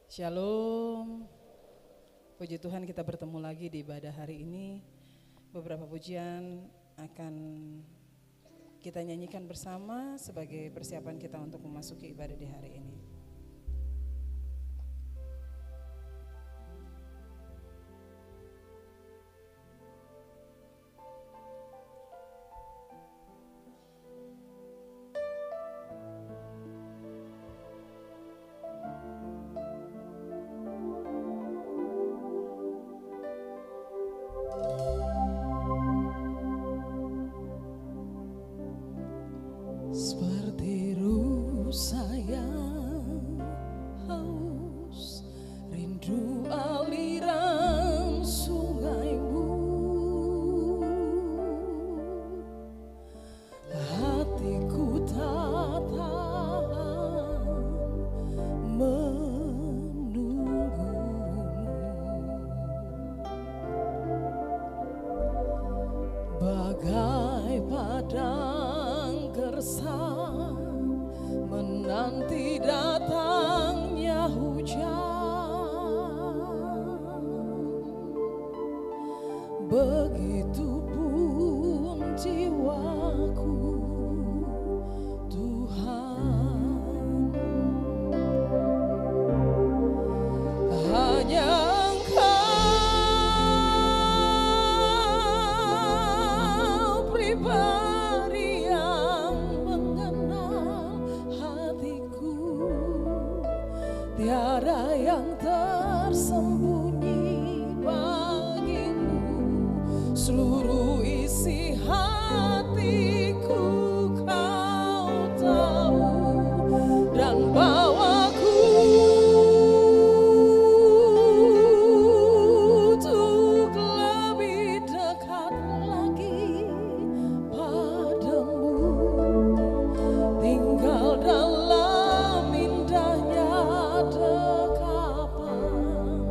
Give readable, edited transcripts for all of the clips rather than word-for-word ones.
Shalom. Puji Tuhan, kita bertemu lagi di ibadah hari ini. Beberapa pujian akan kita nyanyikan bersama sebagai persiapan kita untuk memasuki ibadah di hari ini. Seperti rusa yang haus, rindu aliran sungaimu, hatiku tak tahan menunggumu. Bagai padang gersang menanti datangnya hujan, begitupun jiwaku, Tuhan. Hanya Engkau pribadi yang mengenal hatiku, tiada yang tersembunyi bagimu. Seluruh isi hatiku Kau tahu, dan bawaku untuk lebih dekat lagi padamu, tinggal dalam indahnya dekapan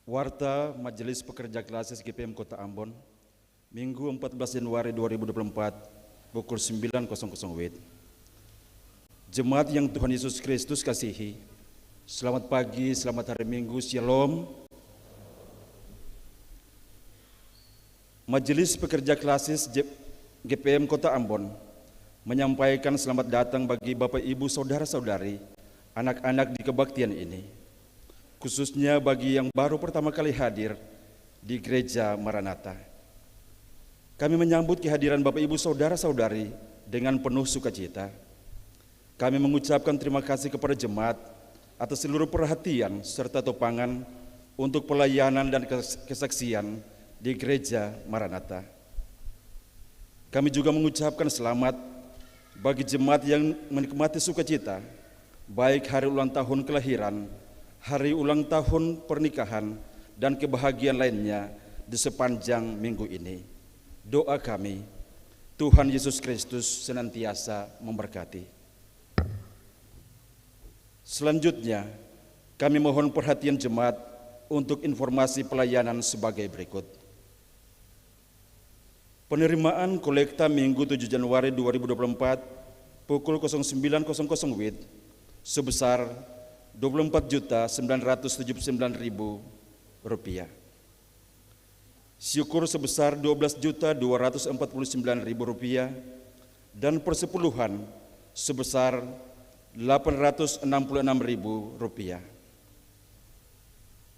Warta Majelis Pekerja Klasis GPM Kota Ambon, Minggu 14 Januari 2024, pukul 9.00 WIB. Jemaat yang Tuhan Yesus Kristus kasihi, selamat pagi, selamat hari Minggu, Shalom. Majelis Pekerja Klasis GPM Kota Ambon menyampaikan selamat datang bagi Bapak Ibu Saudara-saudari, anak-anak di kebaktian ini, khususnya bagi yang baru pertama kali hadir di Gereja Maranatha. Kami menyambut kehadiran Bapak Ibu Saudara-saudari dengan penuh sukacita. Kami mengucapkan terima kasih kepada jemaat atas seluruh perhatian serta topangan untuk pelayanan dan kesaksian di Gereja Maranatha. Kami juga mengucapkan selamat bagi jemaat yang menikmati sukacita, baik hari ulang tahun kelahiran, hari ulang tahun pernikahan, dan kebahagiaan lainnya di sepanjang minggu ini. Doa kami, Tuhan Yesus Kristus senantiasa memberkati. Selanjutnya, kami mohon perhatian jemaat untuk informasi pelayanan sebagai berikut. Penerimaan kolekta Minggu 7 Januari 2024 pukul 09.00 WIB sebesar Rp24.979.000. Syukur sebesar Rp12.249.000 dan persepuluhan sebesar Rp866.000.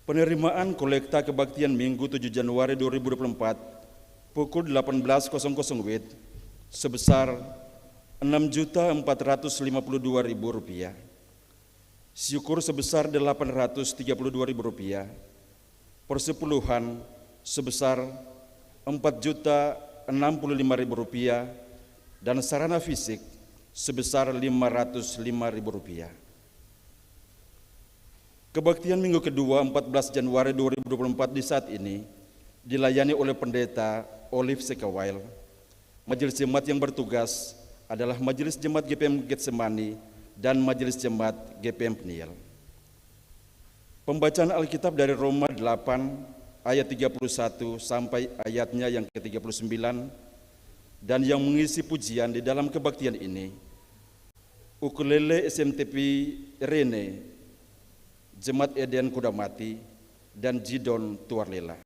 Penerimaan kolekta kebaktian Minggu 7 Januari 2024 pukul 18.00 WIB sebesar Rp6.452.000. Syukur sebesar Rp832.000, persepuluhan sebesar Rp4.065.000 dan sarana fisik sebesar Rp505.000. Kebaktian minggu kedua 14 Januari 2024 di saat ini dilayani oleh Pendeta Olive Sekawail. Majelis jemaat yang bertugas adalah Majelis Jemaat GPM Getsemani dan Majelis Jemaat GPM Peniel. Pembacaan Alkitab dari Roma 8 ayat 31 sampai ayatnya yang ke-39 dan yang mengisi pujian di dalam kebaktian ini, ukulele SMTP Rene, Jemaat Eden Kudamati, dan Jidon Tuarlela.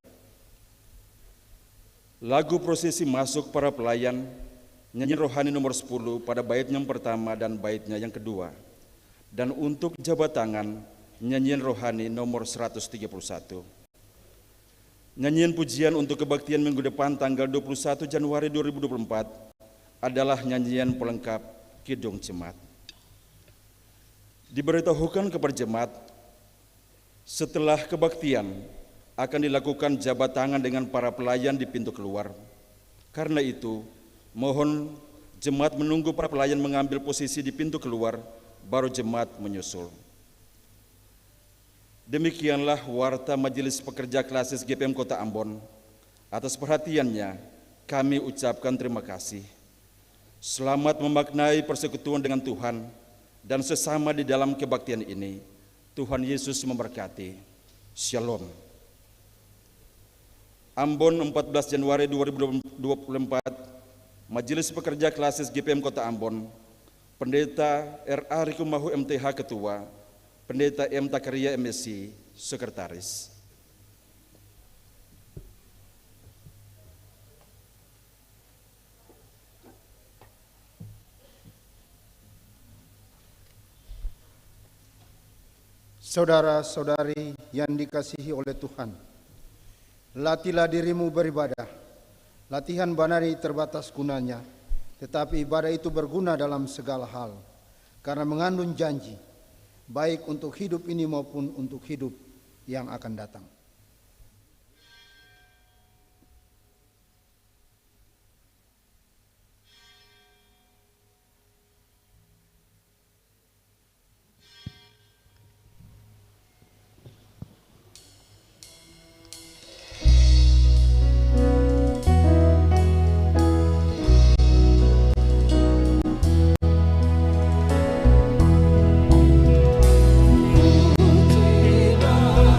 Lagu prosesi masuk para pelayan, nyanyian rohani nomor 10 pada bait yang pertama dan baitnya yang kedua. Dan untuk jabat tangan, nyanyian rohani nomor 131. Nyanyian pujian untuk kebaktian minggu depan tanggal 21 Januari 2024 adalah nyanyian pelengkap Kidung Jemaat. Diberitahukan kepada jemaat, setelah kebaktian akan dilakukan jabat tangan dengan para pelayan di pintu keluar. Karena itu, mohon jemaat menunggu para pelayan mengambil posisi di pintu keluar, baru jemaat menyusul. Demikianlah warta Majelis Pekerja Klasis GPM Kota Ambon. Atas perhatiannya, kami ucapkan terima kasih. Selamat memaknai persekutuan dengan Tuhan dan sesama di dalam kebaktian ini. Tuhan Yesus memberkati. Shalom. Ambon 14 Januari 2024, Majelis Pekerja Klasis GPM Kota Ambon, Pendeta R.A. Rikumahu MTH Ketua, Pendeta M. Takaria MSc Sekretaris. Saudara-saudari yang dikasihi oleh Tuhan, latihlah dirimu beribadah. Latihan banari terbatas gunanya, tetapi ibadah itu berguna dalam segala hal, karena mengandung janji, baik untuk hidup ini maupun untuk hidup yang akan datang.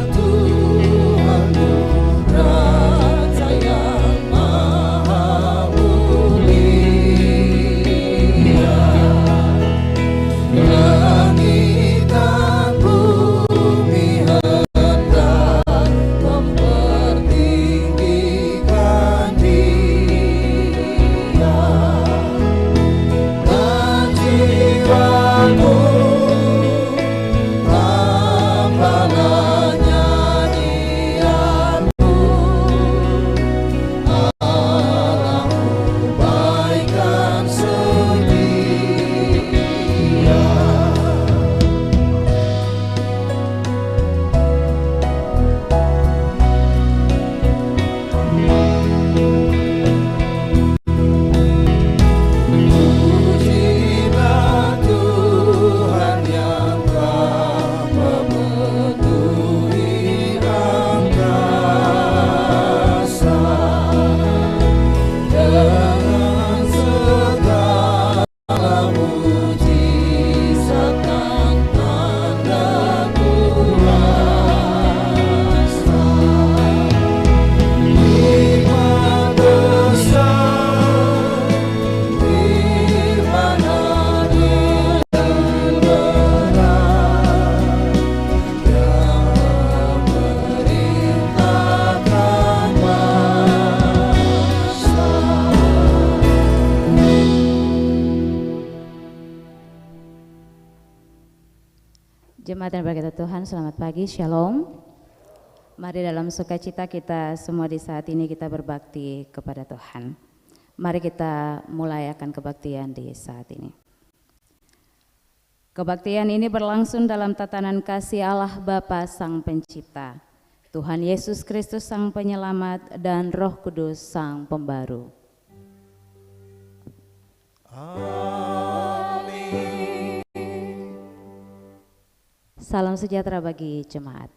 Batu Jemaat yang berkata Tuhan, selamat pagi, Shalom. Mari dalam sukacita kita semua di saat ini kita berbakti kepada Tuhan. Mari kita mulai akan kebaktian di saat ini. Kebaktian ini berlangsung dalam tatanan kasih Allah Bapa Sang Pencipta, Tuhan Yesus Kristus Sang Penyelamat, dan Roh Kudus Sang Pembaru. Salam sejahtera bagi jemaat.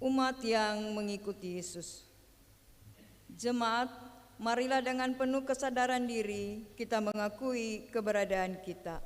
Umat yang mengikuti Yesus. Jemaat, marilah dengan penuh kesadaran diri kita mengakui keberadaan kita.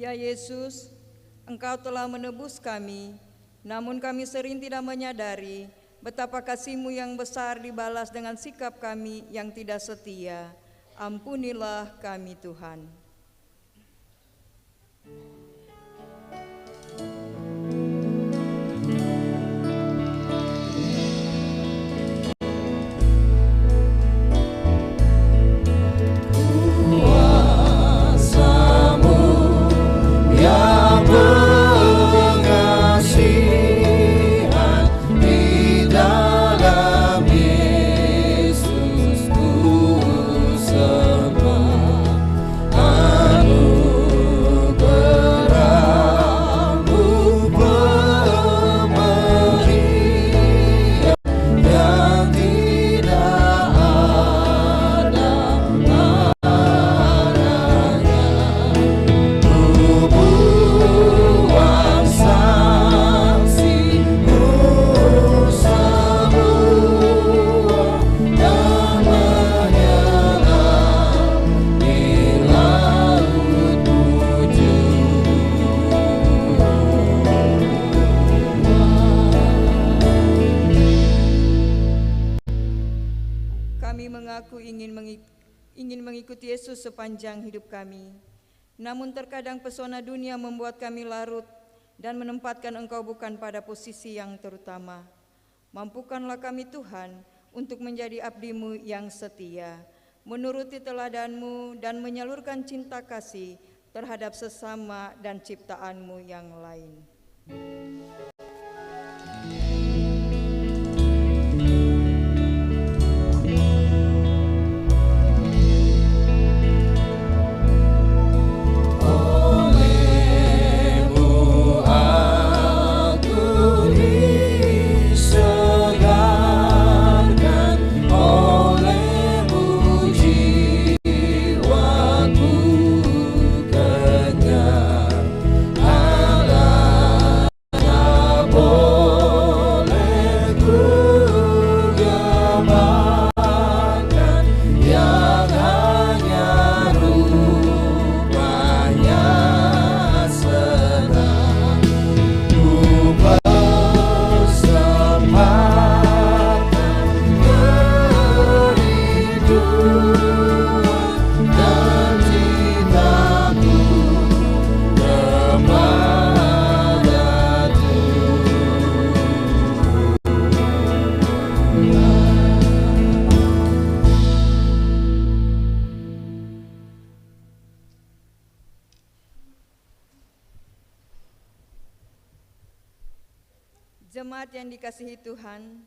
Ya Yesus, Engkau telah menebus kami, namun kami sering tidak menyadari betapa kasih-Mu yang besar dibalas dengan sikap kami yang tidak setia. Ampunilah kami Tuhan. Ah ingin mengikuti Yesus sepanjang hidup kami. Namun terkadang pesona dunia membuat kami larut dan menempatkan Engkau bukan pada posisi yang terutama. Mampukanlah kami Tuhan untuk menjadi abdi-Mu yang setia, menuruti teladan-Mu dan menyalurkan cinta kasih terhadap sesama dan ciptaan-Mu yang lain. Jemaat yang dikasihi Tuhan,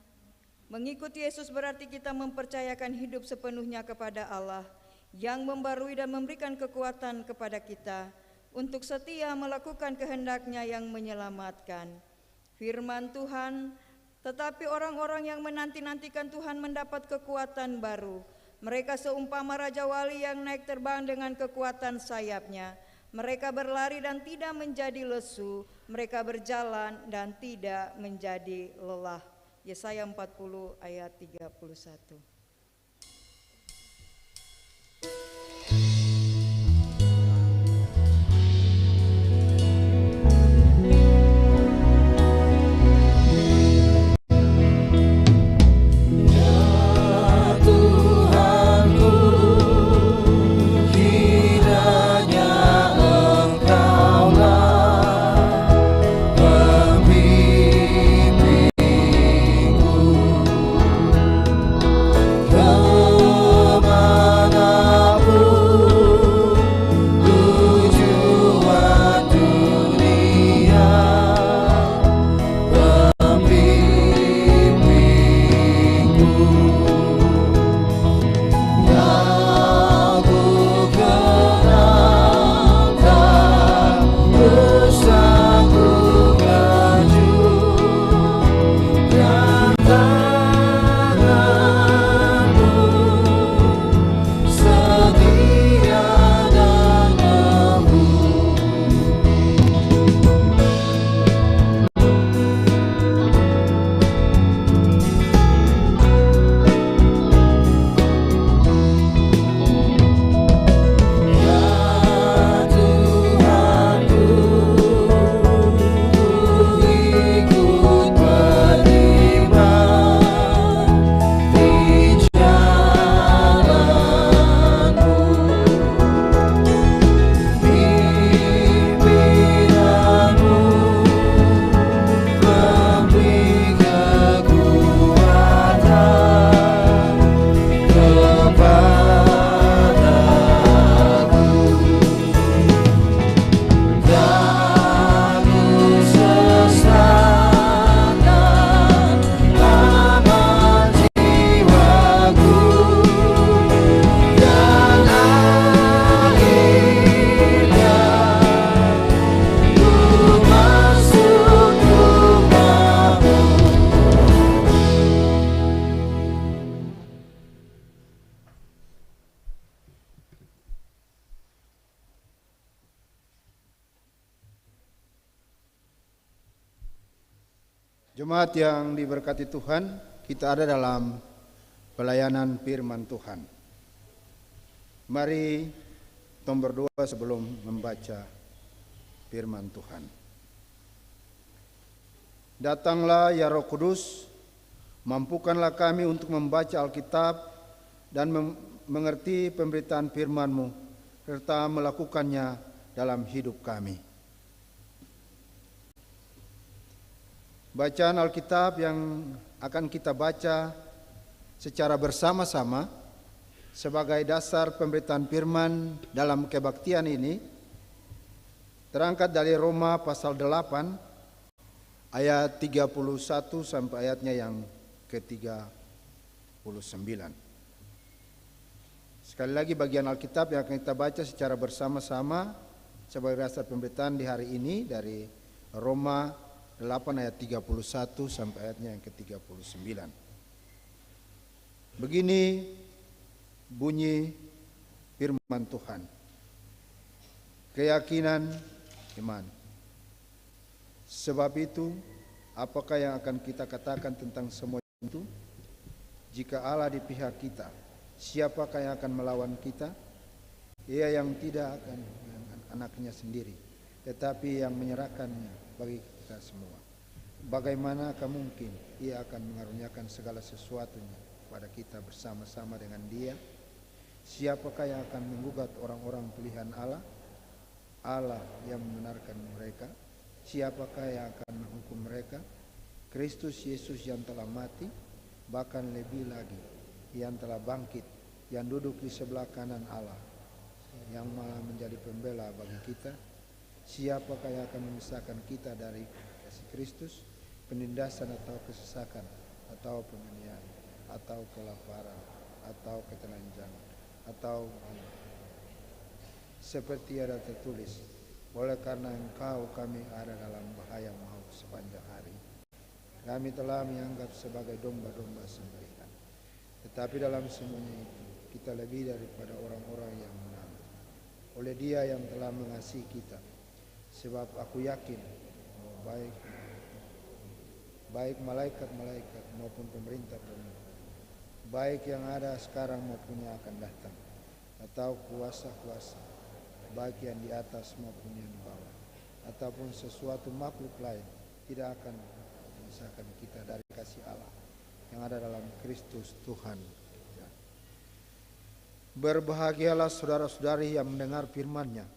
mengikuti Yesus berarti kita mempercayakan hidup sepenuhnya kepada Allah yang membarui dan memberikan kekuatan kepada kita untuk setia melakukan kehendak-Nya yang menyelamatkan. Firman Tuhan, tetapi orang-orang yang menanti-nantikan Tuhan mendapat kekuatan baru. Mereka seumpama Raja Wali yang naik terbang dengan kekuatan sayapnya. Mereka berlari dan tidak menjadi lesu, mereka berjalan dan tidak menjadi lelah. Yesaya 40 ayat 31. Jemaat yang diberkati Tuhan, kita ada dalam pelayanan firman Tuhan. Mari kita berdoa sebelum membaca firman Tuhan. Datanglah ya Roh Kudus, mampukanlah kami untuk membaca Alkitab dan mengerti pemberitaan firman-Mu serta melakukannya dalam hidup kami. Bacaan Alkitab yang akan kita baca secara bersama-sama sebagai dasar pemberitaan firman dalam kebaktian ini terangkat dari Roma pasal 8 ayat 31 sampai ayatnya yang ke-39. Sekali lagi bagian Alkitab yang akan kita baca secara bersama-sama sebagai dasar pemberitaan di hari ini dari Roma 8 ayat 31 sampai ayatnya yang ke-39. Begini bunyi firman Tuhan. Keyakinan iman. Sebab itu, apakah yang akan kita katakan tentang semua itu? Jika Allah di pihak kita, siapakah yang akan melawan kita? Ia yang tidak akan anaknya sendiri, tetapi yang menyerahkannya bagi kita semua. Bagaimanakah mungkin Ia akan mengaruniakan segala sesuatunya pada kita bersama-sama dengan Dia? Siapakah yang akan menggugat orang-orang pilihan Allah? Allah yang membenarkan mereka. Siapakah yang akan menghukum mereka? Kristus Yesus yang telah mati, bahkan lebih lagi yang telah bangkit, yang duduk di sebelah kanan Allah, yang malah menjadi pembela bagi kita. Siapakah yang akan memisahkan kita dari kasih Kristus? Penindasan atau kesesakan, atau penganiayaan, atau kelaparan, atau ketelanjangan, atau seperti ada tertulis, oleh karena Engkau kami ada dalam bahaya maut sepanjang hari. Kami telah menganggap sebagai domba-domba sembelihan. Tetapi dalam semuanya itu kita lebih daripada orang-orang yang menang oleh Dia yang telah mengasihi kita. Sebab aku yakin baik malaikat-malaikat maupun pemerintah-pemerintah, baik yang ada sekarang maupun yang akan datang, atau kuasa-kuasa, baik yang di atas maupun yang di bawah, ataupun sesuatu makhluk lain, tidak akan memisahkan kita dari kasih Allah yang ada dalam Kristus Tuhan kita. Berbahagialah saudara-saudari yang mendengar firman-Nya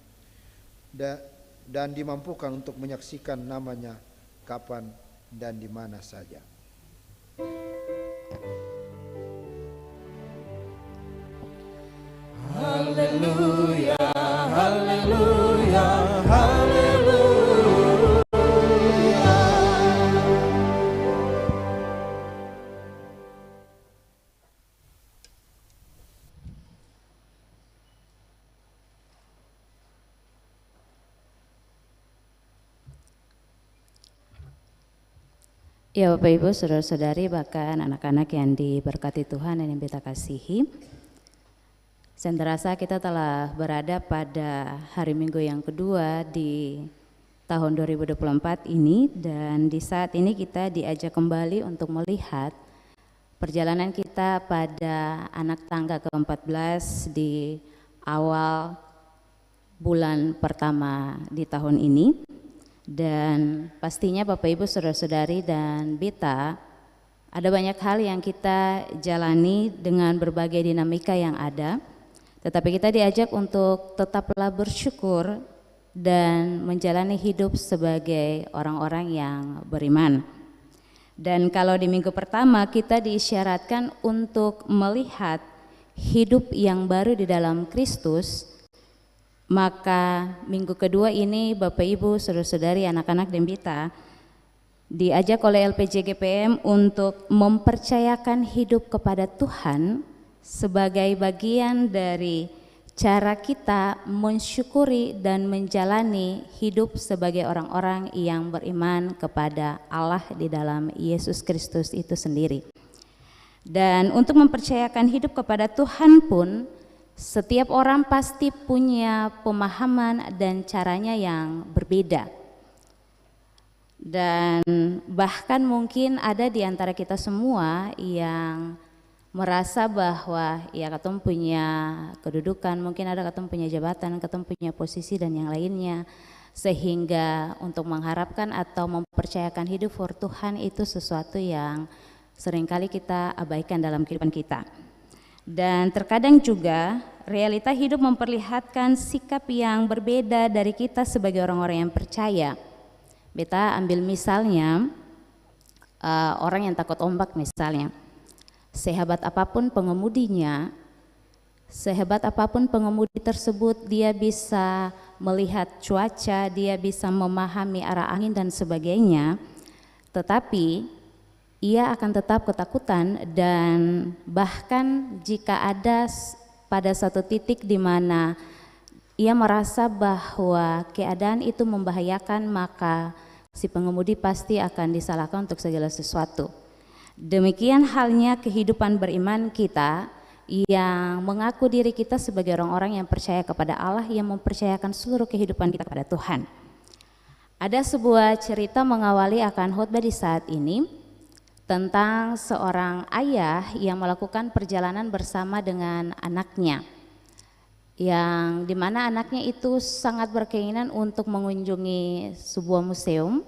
dan dimampukan untuk menyaksikan namanya kapan dan di mana saja. Haleluya, haleluya, haleluya. Ya Bapak Ibu, saudara-saudari, bahkan anak-anak yang diberkati Tuhan dan yang kita kasihi, saya merasa kita telah berada pada hari Minggu yang kedua di tahun 2024 ini, dan di saat ini kita diajak kembali untuk melihat perjalanan kita pada anak tangga ke-14 di awal bulan pertama di tahun ini. Dan pastinya Bapak Ibu, saudara-saudari dan Bita, ada banyak hal yang kita jalani dengan berbagai dinamika yang ada, tetapi kita diajak untuk tetaplah bersyukur dan menjalani hidup sebagai orang-orang yang beriman. Dan kalau di minggu pertama kita diisyaratkan untuk melihat hidup yang baru di dalam Kristus, maka minggu kedua ini Bapak Ibu, saudara-saudari, anak-anak dan Bita diajak oleh LPJ GPM untuk mempercayakan hidup kepada Tuhan sebagai bagian dari cara kita mensyukuri dan menjalani hidup sebagai orang-orang yang beriman kepada Allah di dalam Yesus Kristus itu sendiri. Dan untuk mempercayakan hidup kepada Tuhan pun, setiap orang pasti punya pemahaman dan caranya yang berbeda. Dan bahkan mungkin ada di antara kita semua yang merasa bahwa ya ketemu punya kedudukan, mungkin ada ketemu punya jabatan, ketemu punya posisi dan yang lainnya, sehingga untuk mengharapkan atau mempercayakan hidup for Tuhan itu sesuatu yang seringkali kita abaikan dalam kehidupan kita. Dan terkadang juga realita hidup memperlihatkan sikap yang berbeda dari kita sebagai orang-orang yang percaya. Beta ambil misalnya orang yang takut ombak misalnya. Sehebat apapun pengemudinya, sehebat apapun pengemudi tersebut, dia bisa melihat cuaca, dia bisa memahami arah angin dan sebagainya, tetapi ia akan tetap ketakutan. Dan bahkan jika ada pada satu titik di mana ia merasa bahwa keadaan itu membahayakan, maka si pengemudi pasti akan disalahkan untuk segala sesuatu. Demikian halnya kehidupan beriman kita yang mengaku diri kita sebagai orang-orang yang percaya kepada Allah, yang mempercayakan seluruh kehidupan kita kepada Tuhan. Ada sebuah cerita mengawali akan khotbah di saat ini tentang seorang ayah yang melakukan perjalanan bersama dengan anaknya, yang dimana anaknya itu sangat berkeinginan untuk mengunjungi sebuah museum,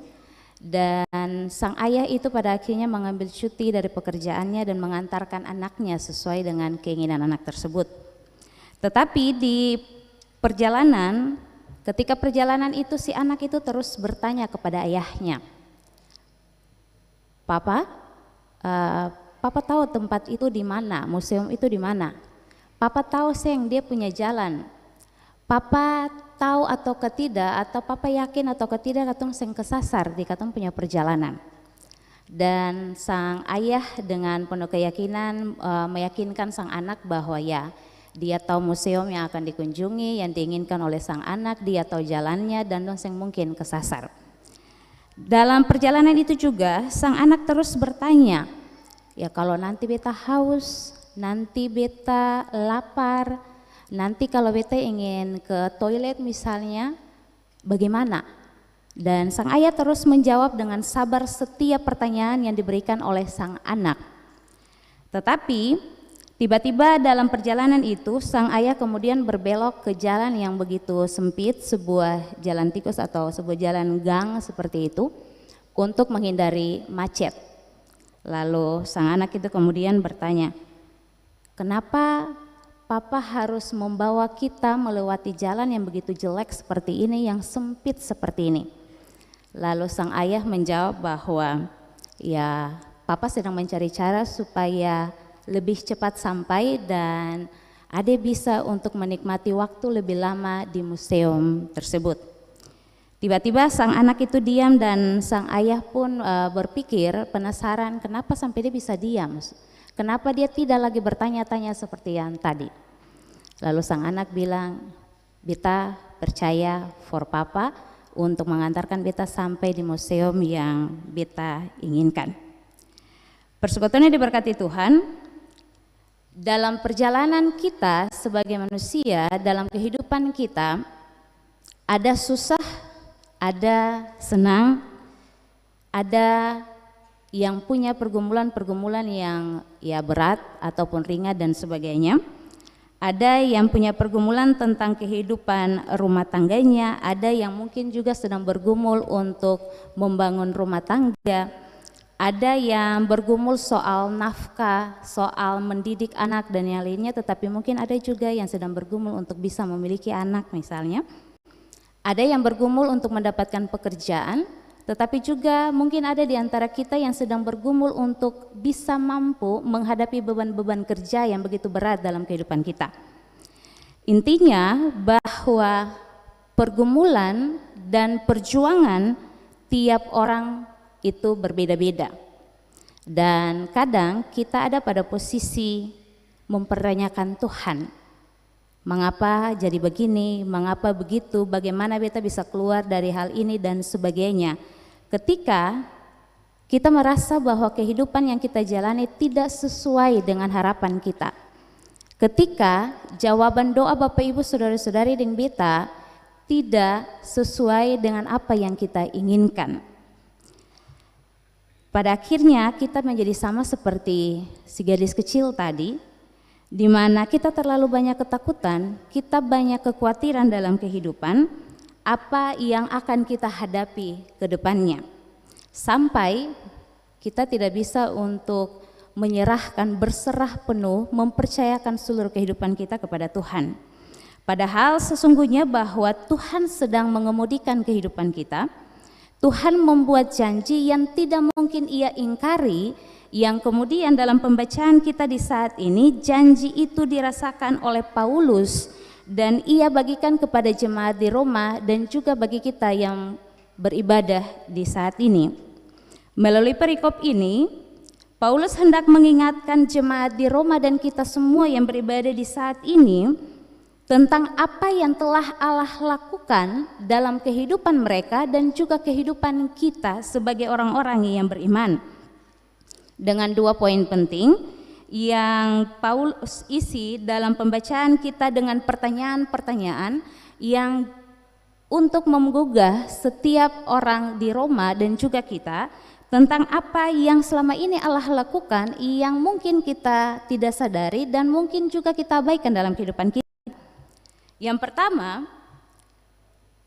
dan sang ayah itu pada akhirnya mengambil cuti dari pekerjaannya dan mengantarkan anaknya sesuai dengan keinginan anak tersebut. Tetapi di perjalanan, ketika perjalanan itu si anak itu terus bertanya kepada ayahnya, Papa tahu tempat itu di mana, museum itu di mana. Papa tahu sayang dia punya jalan. Papa tahu atau ketidak, atau papa yakin atau ketidak katong seng kesasar di katong punya perjalanan. Dan sang ayah dengan penuh keyakinan meyakinkan sang anak bahwa ya, dia tahu museum yang akan dikunjungi, yang diinginkan oleh sang anak, dia tahu jalannya dan dong seng mungkin kesasar. Dalam perjalanan itu juga sang anak terus bertanya, ya kalau nanti beta haus, nanti beta lapar, nanti kalau beta ingin ke toilet misalnya, bagaimana? Dan sang ayah terus menjawab dengan sabar setiap pertanyaan yang diberikan oleh sang anak. Tetapi tiba-tiba dalam perjalanan itu sang ayah kemudian berbelok ke jalan yang begitu sempit, sebuah jalan tikus atau sebuah jalan gang seperti itu, untuk menghindari macet. Lalu sang anak itu kemudian bertanya, kenapa papa harus membawa kita melewati jalan yang begitu jelek seperti ini, yang sempit seperti ini? Lalu sang ayah menjawab bahwa ya papa sedang mencari cara supaya lebih cepat sampai dan ade bisa untuk menikmati waktu lebih lama di museum tersebut. Tiba-tiba sang anak itu diam dan sang ayah pun berpikir penasaran kenapa sampai dia bisa diam, kenapa dia tidak lagi bertanya-tanya seperti yang tadi. Lalu sang anak bilang, beta percaya for papa untuk mengantarkan beta sampai di museum yang beta inginkan. Persekutuannya diberkati Tuhan. Dalam perjalanan kita sebagai manusia, dalam kehidupan kita, ada susah, ada senang, ada yang punya pergumulan-pergumulan yang ya berat ataupun ringan dan sebagainya. Ada yang punya pergumulan tentang kehidupan rumah tangganya, ada yang mungkin juga sedang bergumul untuk membangun rumah tangga. Ada yang bergumul soal nafkah, soal mendidik anak dan yang lainnya, tetapi mungkin ada juga yang sedang bergumul untuk bisa memiliki anak misalnya. Ada yang bergumul untuk mendapatkan pekerjaan, tetapi juga mungkin ada di antara kita yang sedang bergumul untuk bisa mampu menghadapi beban-beban kerja yang begitu berat dalam kehidupan kita. Intinya bahwa pergumulan dan perjuangan tiap orang itu berbeda-beda, dan kadang kita ada pada posisi mempertanyakan Tuhan, mengapa jadi begini, mengapa begitu, bagaimana beta bisa keluar dari hal ini dan sebagainya. Ketika kita merasa bahwa kehidupan yang kita jalani tidak sesuai dengan harapan kita, ketika jawaban doa Bapak Ibu saudara-saudari dan beta tidak sesuai dengan apa yang kita inginkan, pada akhirnya kita menjadi sama seperti si gadis kecil tadi, di mana kita terlalu banyak ketakutan, kita banyak kekhawatiran dalam kehidupan, apa yang akan kita hadapi ke depannya. Sampai kita tidak bisa untuk menyerahkan, berserah penuh, mempercayakan seluruh kehidupan kita kepada Tuhan. Padahal sesungguhnya bahwa Tuhan sedang mengemudikan kehidupan kita. Tuhan membuat janji yang tidak mungkin Ia ingkari, yang kemudian dalam pembacaan kita di saat ini, janji itu dirasakan oleh Paulus dan ia bagikan kepada jemaat di Roma dan juga bagi kita yang beribadah di saat ini. Melalui perikop ini, Paulus hendak mengingatkan jemaat di Roma dan kita semua yang beribadah di saat ini tentang apa yang telah Allah lakukan dalam kehidupan mereka dan juga kehidupan kita sebagai orang-orang yang beriman. Dengan 2 poin penting yang Paulus isi dalam pembacaan kita dengan pertanyaan-pertanyaan yang untuk menggugah setiap orang di Roma dan juga kita tentang apa yang selama ini Allah lakukan yang mungkin kita tidak sadari dan mungkin juga kita abaikan dalam kehidupan kita. Yang pertama,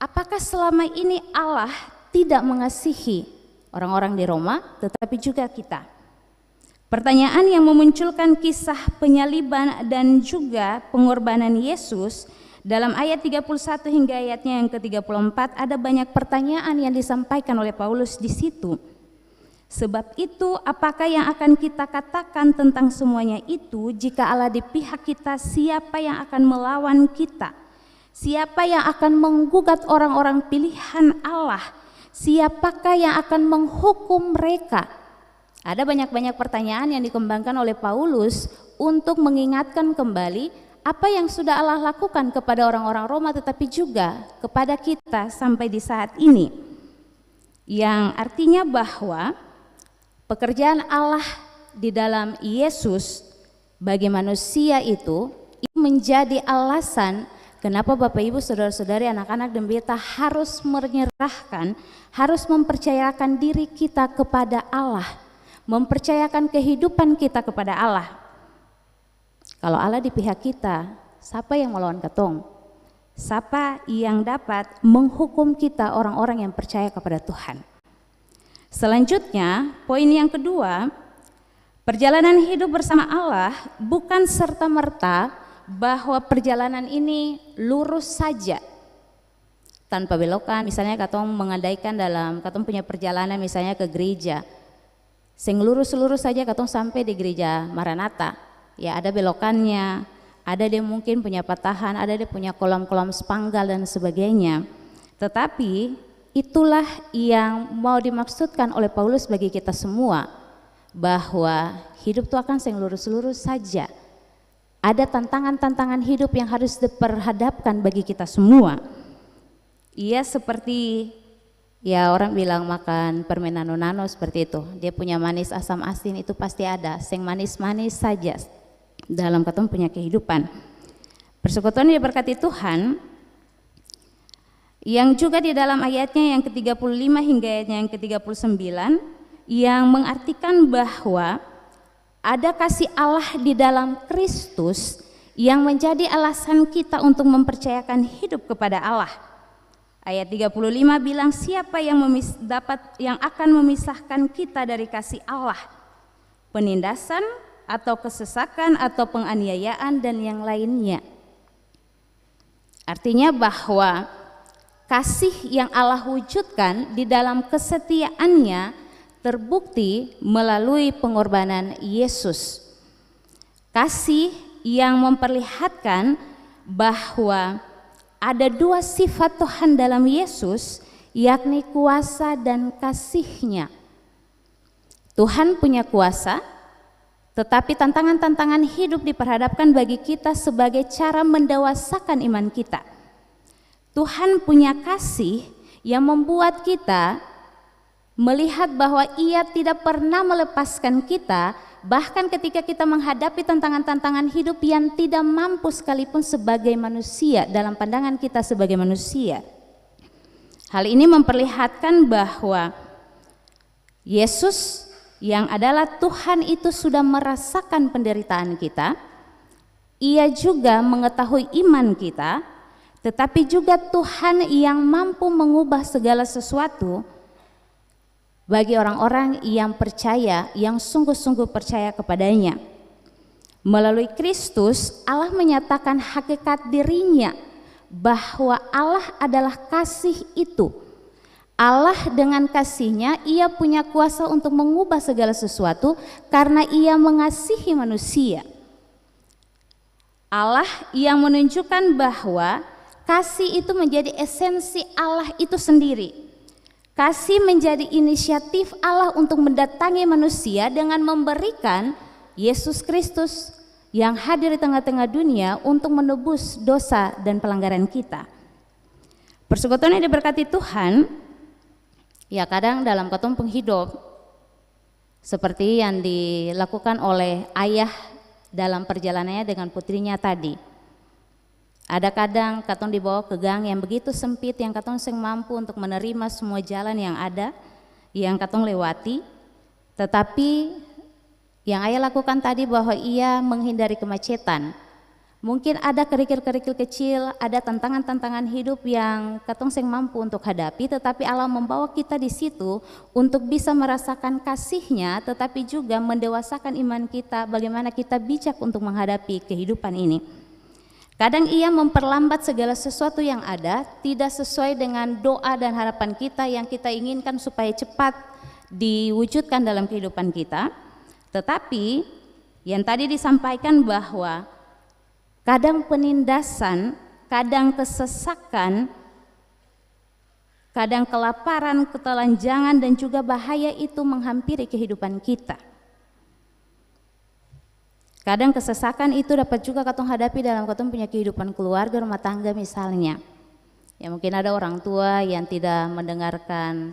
apakah selama ini Allah tidak mengasihi orang-orang di Roma tetapi juga kita? Pertanyaan yang memunculkan kisah penyaliban dan juga pengorbanan Yesus dalam ayat 31 hingga ayatnya yang ke-34 ada banyak pertanyaan yang disampaikan oleh Paulus di situ. Sebab itu apakah yang akan kita katakan tentang semuanya itu? Jika Allah di pihak kita, siapa yang akan melawan kita? Siapa yang akan menggugat orang-orang pilihan Allah? Siapakah yang akan menghukum mereka? Ada banyak-banyak pertanyaan yang dikembangkan oleh Paulus untuk mengingatkan kembali apa yang sudah Allah lakukan kepada orang-orang Roma tetapi juga kepada kita sampai di saat ini. Yang artinya bahwa pekerjaan Allah di dalam Yesus bagi manusia itu menjadi alasan kenapa Bapak Ibu Saudara-saudari anak-anak dan pendeta harus menyerahkan, harus mempercayakan diri kita kepada Allah, mempercayakan kehidupan kita kepada Allah. Kalau Allah di pihak kita, siapa yang melawan ketong? Siapa yang dapat menghukum kita orang-orang yang percaya kepada Tuhan? Selanjutnya, poin yang kedua, perjalanan hidup bersama Allah bukan serta-merta bahwa perjalanan ini lurus saja tanpa belokan. Misalnya katong mengandaikan dalam katong punya perjalanan misalnya ke gereja, sing lurus-lurus saja katong sampai di gereja Maranatha. Ya ada belokannya, ada dia mungkin punya patahan, ada dia punya kolam-kolam spanggal dan sebagainya. Tetapi itulah yang mau dimaksudkan oleh Paulus bagi kita semua, bahwa hidup itu akan sing lurus-lurus saja. Ada tantangan-tantangan hidup yang harus diperhadapkan bagi kita semua. Ia seperti ya orang bilang makan permen nano-nano seperti itu. Dia punya manis, asam, asin itu pasti ada. Sing manis-manis saja dalam ketemu punya kehidupan. Persekutuan yang diberkati Tuhan yang juga di dalam ayatnya yang ke-35 hingga ayatnya yang ke-39 yang mengartikan bahwa ada kasih Allah di dalam Kristus yang menjadi alasan kita untuk mempercayakan hidup kepada Allah. Ayat 35 bilang siapa yang akan memisahkan kita dari kasih Allah? Penindasan atau kesesakan atau penganiayaan dan yang lainnya. Artinya bahwa kasih yang Allah wujudkan di dalam kesetiaannya terbukti melalui pengorbanan Yesus. Kasih yang memperlihatkan bahwa ada dua sifat Tuhan dalam Yesus, yakni kuasa dan kasih-Nya. Tuhan punya kuasa, tetapi tantangan-tantangan hidup diperhadapkan bagi kita sebagai cara mendewasakan iman kita. Tuhan punya kasih yang membuat kita melihat bahwa Ia tidak pernah melepaskan kita, bahkan ketika kita menghadapi tantangan-tantangan hidup yang tidak mampu sekalipun sebagai manusia, dalam pandangan kita sebagai manusia. Hal ini memperlihatkan bahwa Yesus yang adalah Tuhan itu sudah merasakan penderitaan kita. Ia juga mengetahui iman kita, tetapi juga Tuhan yang mampu mengubah segala sesuatu bagi orang-orang yang percaya, yang sungguh-sungguh percaya kepadanya. Melalui Kristus, Allah menyatakan hakikat dirinya bahwa Allah adalah kasih itu. Allah dengan kasihnya, ia punya kuasa untuk mengubah segala sesuatu karena ia mengasihi manusia. Allah yang menunjukkan bahwa kasih itu menjadi esensi Allah itu sendiri. Kasih menjadi inisiatif Allah untuk mendatangi manusia dengan memberikan Yesus Kristus yang hadir di tengah-tengah dunia untuk menebus dosa dan pelanggaran kita. Persekutuan yang diberkati Tuhan, ya kadang dalam katong penghidup seperti yang dilakukan oleh ayah dalam perjalanannya dengan putrinya tadi. Ada kadang katong dibawa ke gang yang begitu sempit, yang katong seng mampu untuk menerima semua jalan yang ada, yang katong lewati. Tetapi yang ayah lakukan tadi bahwa ia menghindari kemacetan. Mungkin ada kerikil-kerikil kecil, ada tantangan-tantangan hidup yang katong seng mampu untuk hadapi, tetapi Allah membawa kita di situ untuk bisa merasakan kasih-Nya, tetapi juga mendewasakan iman kita, bagaimana kita bijak untuk menghadapi kehidupan ini. Kadang ia memperlambat segala sesuatu yang ada, tidak sesuai dengan doa dan harapan kita yang kita inginkan supaya cepat diwujudkan dalam kehidupan kita. Tetapi yang tadi disampaikan bahwa kadang penindasan, kadang kesesakan, kadang kelaparan, ketelanjangan dan juga bahaya itu menghampiri kehidupan kita. Kadang kesesakan itu dapat juga katong hadapi dalam katong punya kehidupan keluarga, rumah tangga misalnya. Ya mungkin ada orang tua yang tidak mendengarkan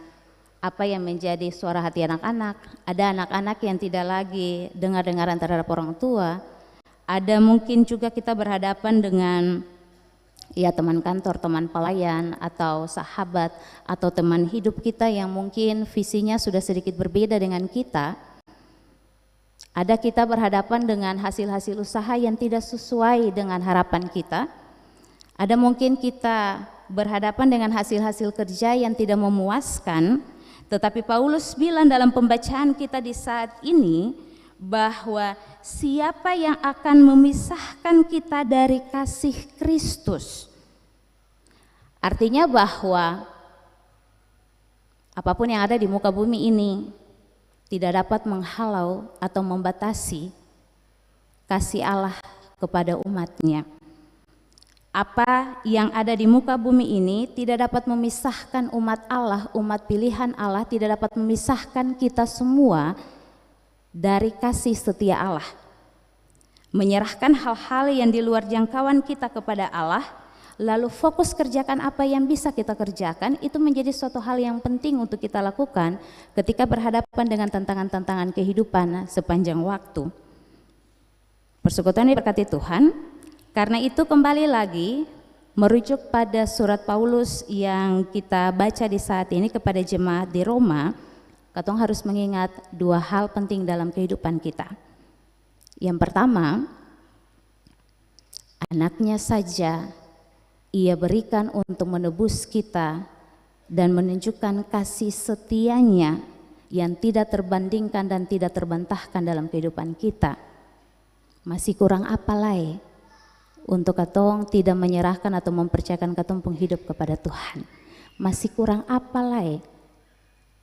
apa yang menjadi suara hati anak-anak. Ada anak-anak yang tidak lagi dengar-dengaran terhadap orang tua. Ada mungkin juga kita berhadapan dengan ya teman kantor, teman pelayan, atau sahabat, atau teman hidup kita yang mungkin visinya sudah sedikit berbeda dengan kita. Ada kita berhadapan dengan hasil-hasil usaha yang tidak sesuai dengan harapan kita. Ada mungkin kita berhadapan dengan hasil-hasil kerja yang tidak memuaskan. Tetapi Paulus bilang dalam pembacaan kita di saat ini bahwa siapa yang akan memisahkan kita dari kasih Kristus. Artinya bahwa apapun yang ada di muka bumi ini tidak dapat menghalau atau membatasi kasih Allah kepada umat-Nya. Apa yang ada di muka bumi ini tidak dapat memisahkan umat Allah, umat pilihan Allah, tidak dapat memisahkan kita semua dari kasih setia Allah. Menyerahkan hal-hal yang di luar jangkauan kita kepada Allah, lalu fokus kerjakan apa yang bisa kita kerjakan, itu menjadi suatu hal yang penting untuk kita lakukan ketika berhadapan dengan tantangan-tantangan kehidupan sepanjang waktu. Persekutuan diberkati Tuhan. Karena itu kembali lagi merujuk pada surat Paulus yang kita baca di saat ini kepada jemaat di Roma, katong harus mengingat dua hal penting dalam kehidupan kita. Yang pertama, anaknya saja ia berikan untuk menebus kita dan menunjukkan kasih setianya yang tidak terbandingkan dan tidak terbantahkan dalam kehidupan kita. Masih kurang apa lagi untuk katong tidak menyerahkan atau mempercayakan katong penghidup kepada Tuhan? Masih kurang apa lagi?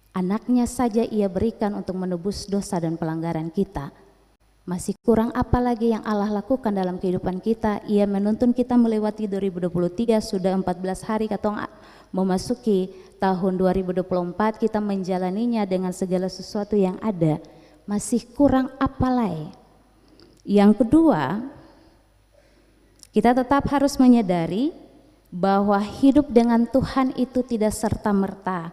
Anaknya saja ia berikan untuk menebus dosa dan pelanggaran kita. Masih kurang apa lagi yang Allah lakukan dalam kehidupan kita? Ia menuntun kita melewati 2023, sudah 14 hari katong memasuki tahun 2024, kita menjalaninya dengan segala sesuatu yang ada. Masih kurang apa lagi? Yang kedua, kita tetap harus menyadari bahwa hidup dengan Tuhan itu tidak serta-merta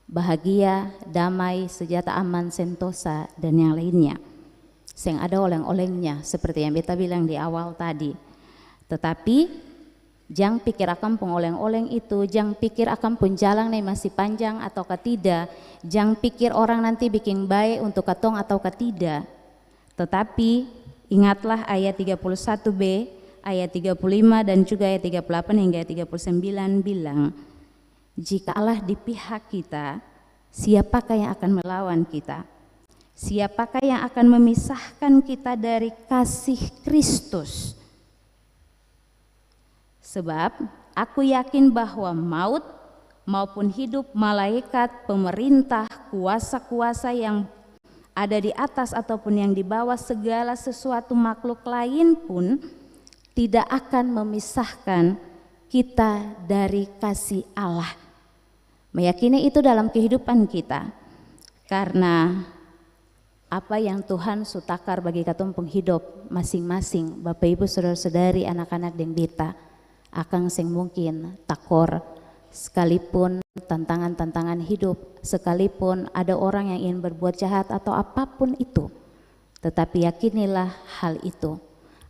bahagia, damai, sejahtera, aman, sentosa, dan yang lainnya. Seng ada oleng-olengnya seperti yang beta bilang di awal tadi. Tetapi jangan pikir akan pengoleng-oleng itu, jangan pikir akan pun jalan nih masih panjang ataukah tidak, jangan pikir orang nanti bikin baik untuk katong ataukah tidak. Tetapi ingatlah ayat 31b, ayat 35 dan juga ayat 38 hingga ayat 39 bilang, jika Allah di pihak kita, Siapakah yang akan melawan kita? Siapakah yang akan memisahkan kita dari kasih Kristus? Sebab aku yakin bahwa maut maupun hidup, malaikat, pemerintah, kuasa-kuasa yang ada di atas ataupun yang di bawah, segala sesuatu makhluk lain pun tidak akan memisahkan kita dari kasih Allah. Meyakini itu dalam kehidupan kita, karena apa yang Tuhan sutakar bagi katong penghidup masing-masing, Bapak Ibu saudara-saudari, anak-anak dan bita, akang sing mungkin takor, sekalipun tantangan-tantangan hidup, sekalipun ada orang yang ingin berbuat jahat atau apapun itu, tetapi yakinilah hal itu.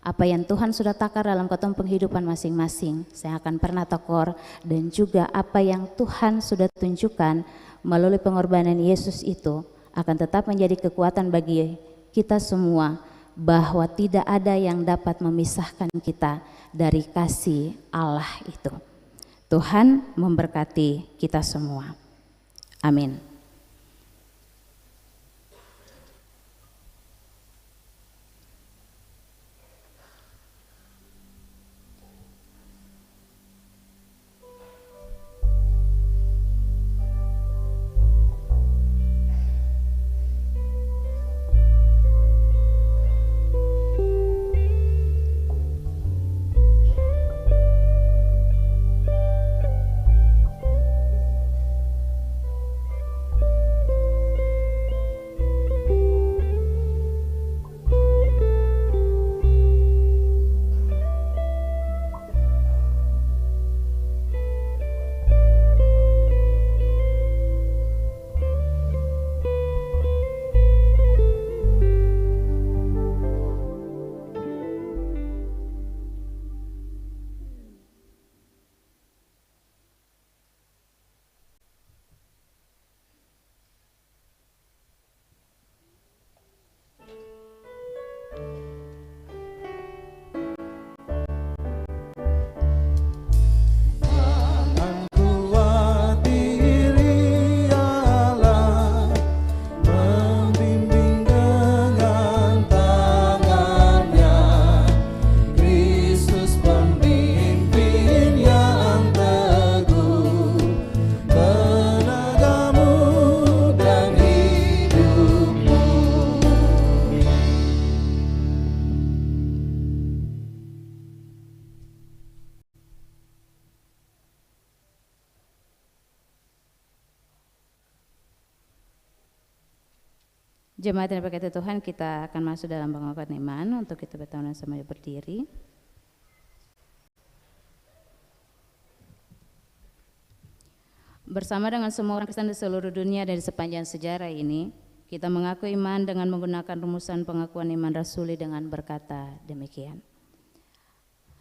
Apa yang Tuhan sudah takar dalam katong penghidupan masing-masing, saya akan pernah takor, dan juga apa yang Tuhan sudah tunjukkan melalui pengorbanan Yesus itu akan tetap menjadi kekuatan bagi kita semua, bahwa tidak ada yang dapat memisahkan kita dari kasih Allah itu. Tuhan memberkati kita semua. Amin. Jemaat yang berkati Tuhan, kita akan masuk dalam pengakuan iman. Untuk kita bertahunan sambil berdiri. Bersama dengan semua orang Kristen di seluruh dunia dan di sepanjang sejarah ini, kita mengaku iman dengan menggunakan rumusan pengakuan iman rasuli dengan berkata demikian.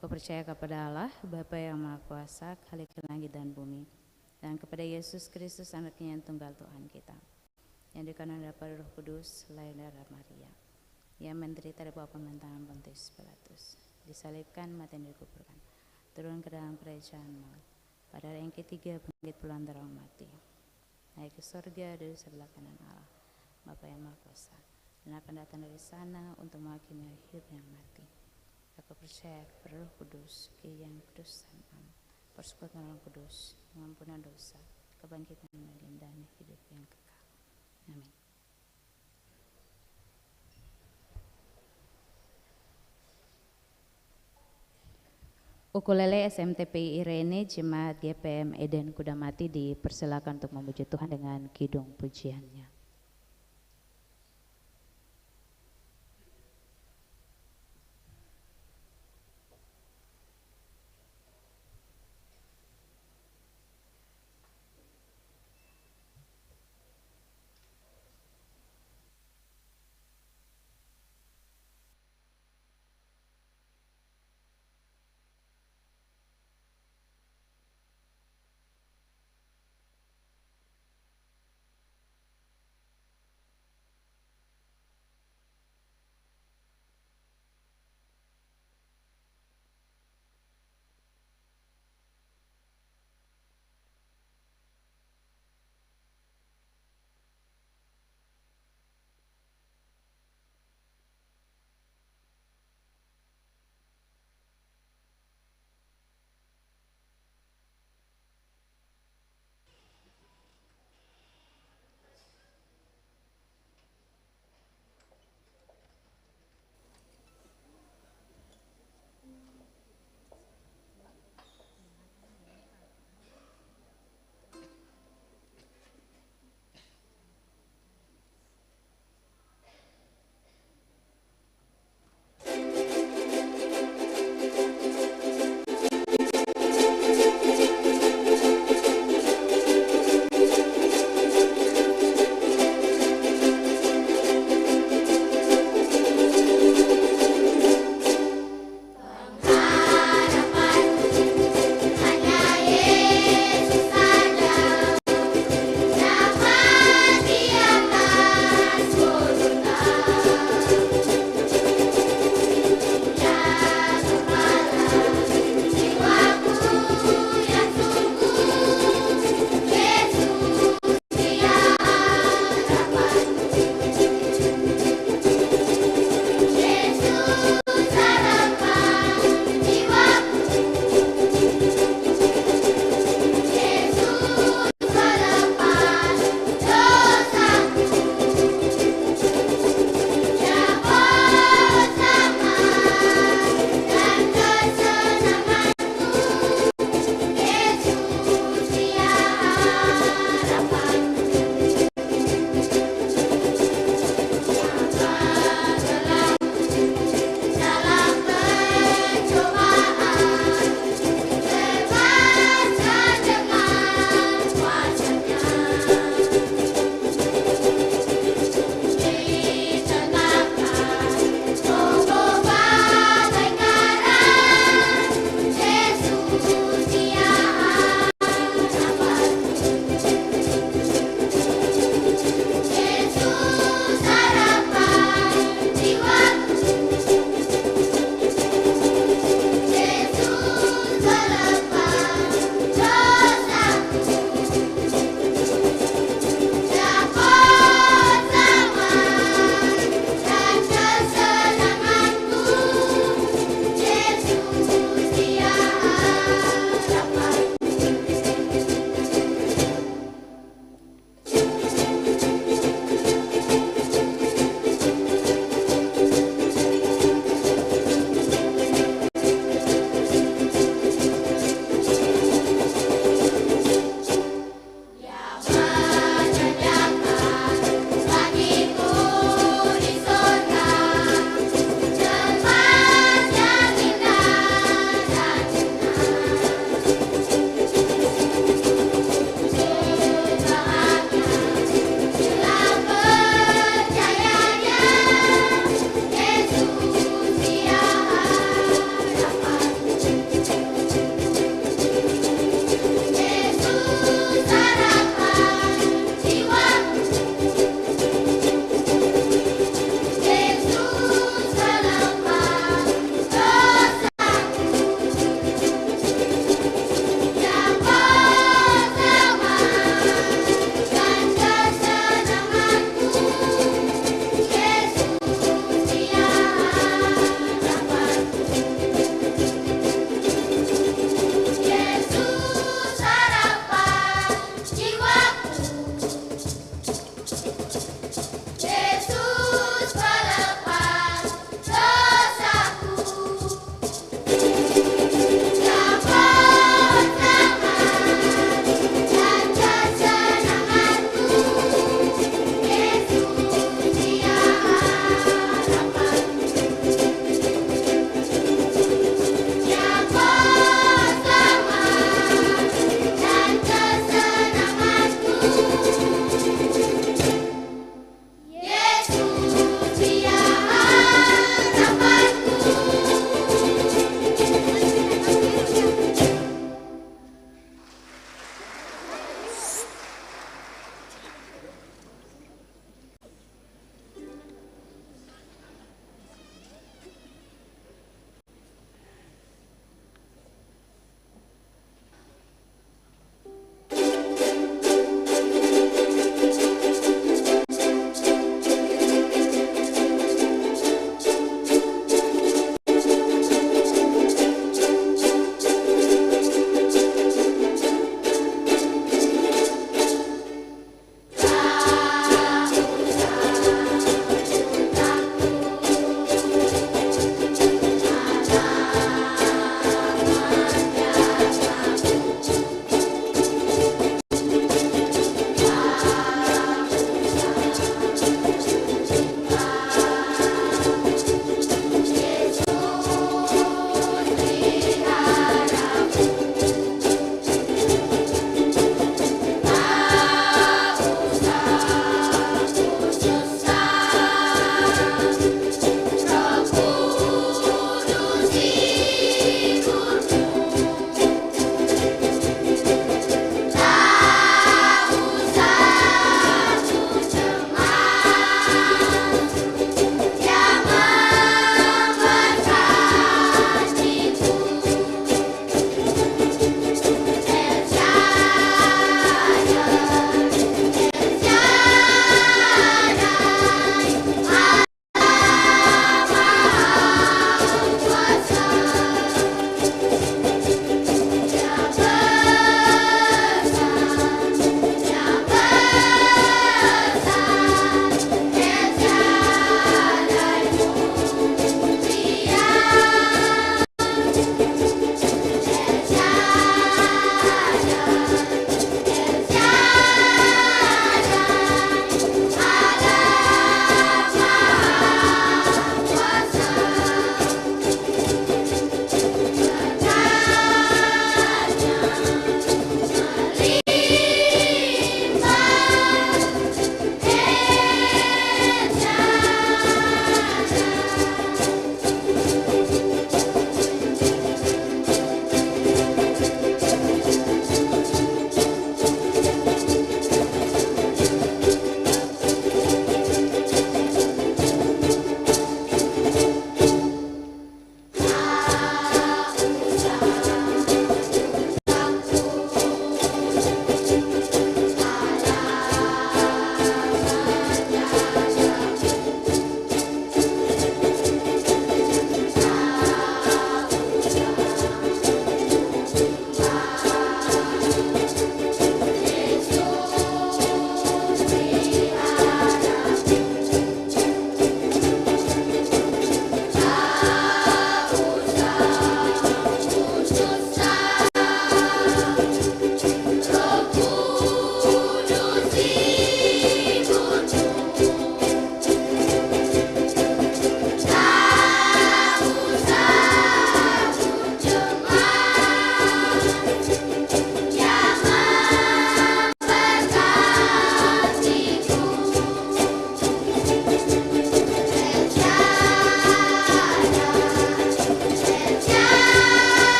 Aku percaya kepada Allah, Bapa yang Maha Kuasa, Khalik langit dan bumi, dan kepada Yesus Kristus, Anaknya yang tunggal Tuhan kita, yang dikandung dari Roh Kudus, lahir dari Maria, yang menderita di bawah pemerintahan Pontius Pilatus, disalibkan, mati dan dikuburkan, turun ke dalam kerajaan maut, pada hari yang ketiga bangkit pula antara orang mati, naik ke surga dari sebelah kanan Allah, Bapa yang Maha Kuasa, dan akan datang dari sana untuk menghakimi hidup yang mati. Aku percaya kepada Roh Kudus, yang kudus dan am, persekutuan Roh Kudus, pengampunan dosa, kebangkitan dan hidup yang kekal. Amin. Ukulele SMTPI Irene Jemaat GPM Eden Kudamati dipersilakan untuk memuji Tuhan dengan kidung pujiannya.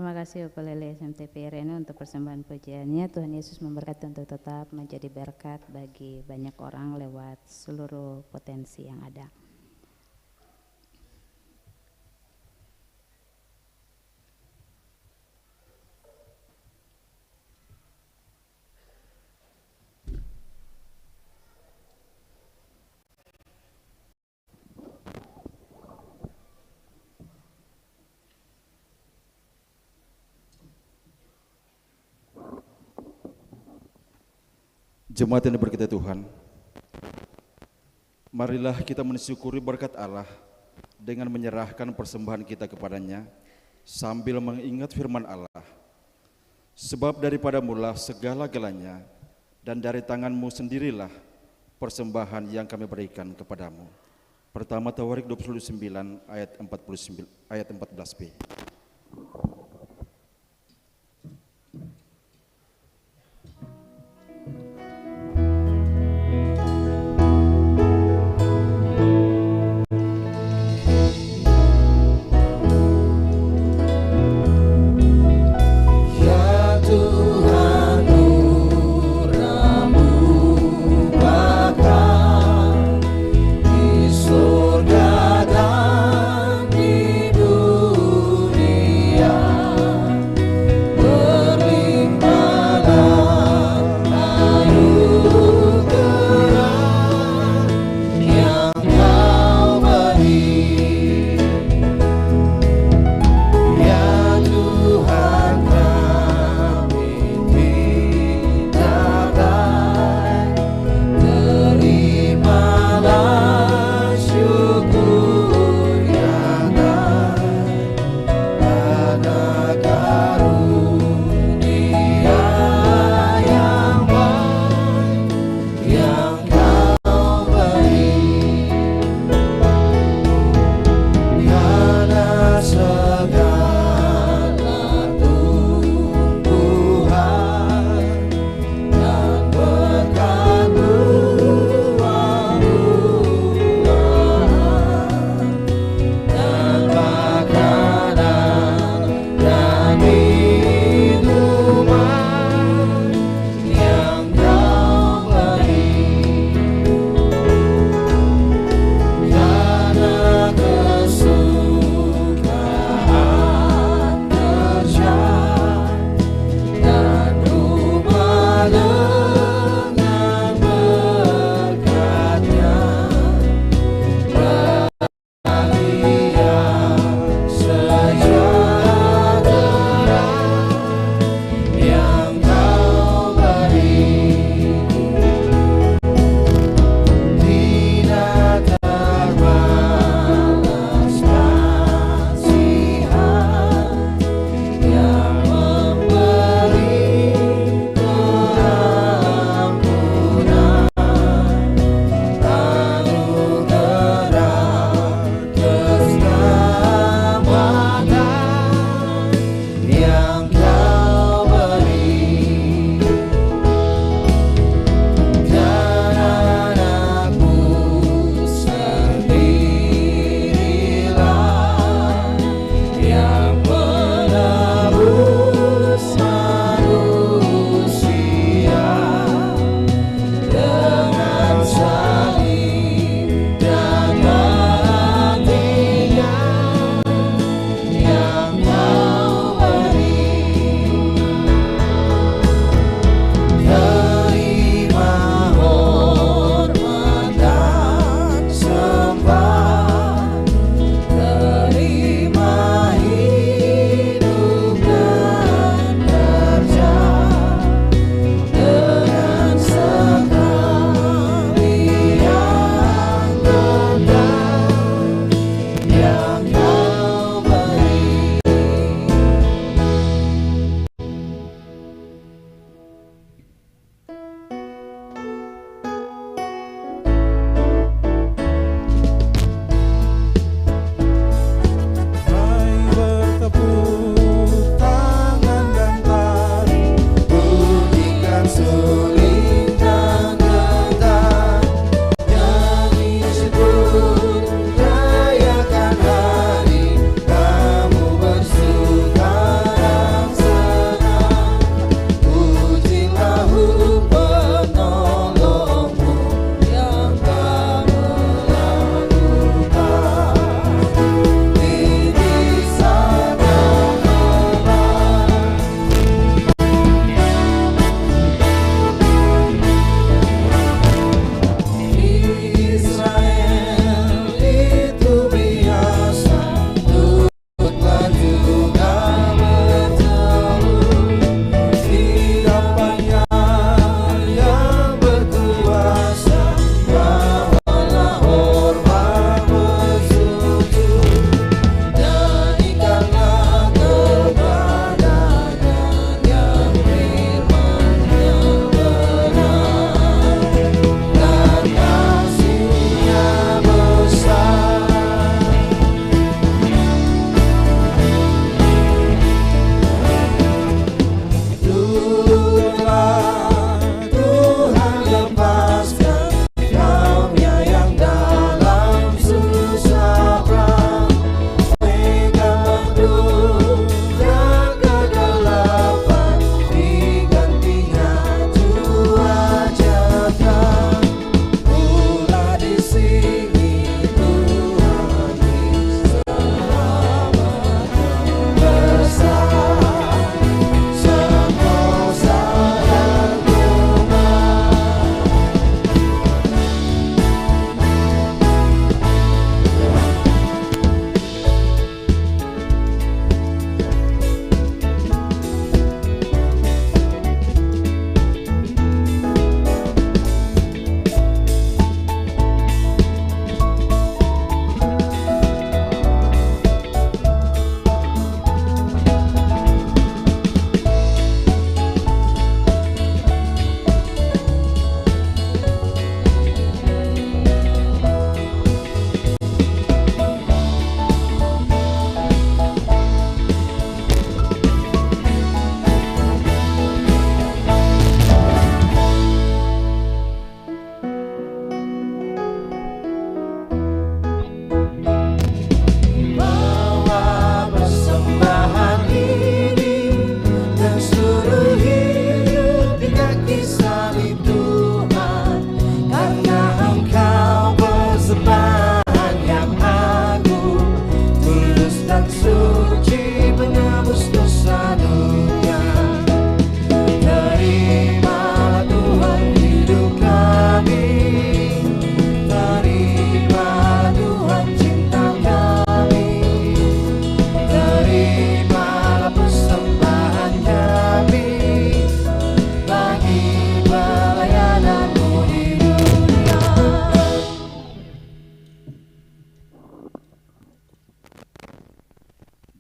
Terima kasih Bapak Lele SMTP Reno untuk persembahan pujiannya. Tuhan Yesus memberkati untuk tetap menjadi berkat bagi banyak orang lewat seluruh potensi yang ada. Jemaat yang diberkati Tuhan, marilah kita mensyukuri berkat Allah dengan menyerahkan persembahan kita kepadanya sambil mengingat firman Allah. Sebab daripada mula segala-galanya dan dari tanganmu sendirilah persembahan yang kami berikan kepadamu. Pertama Tawarik 29 ayat 14b. Surga dan di dunia.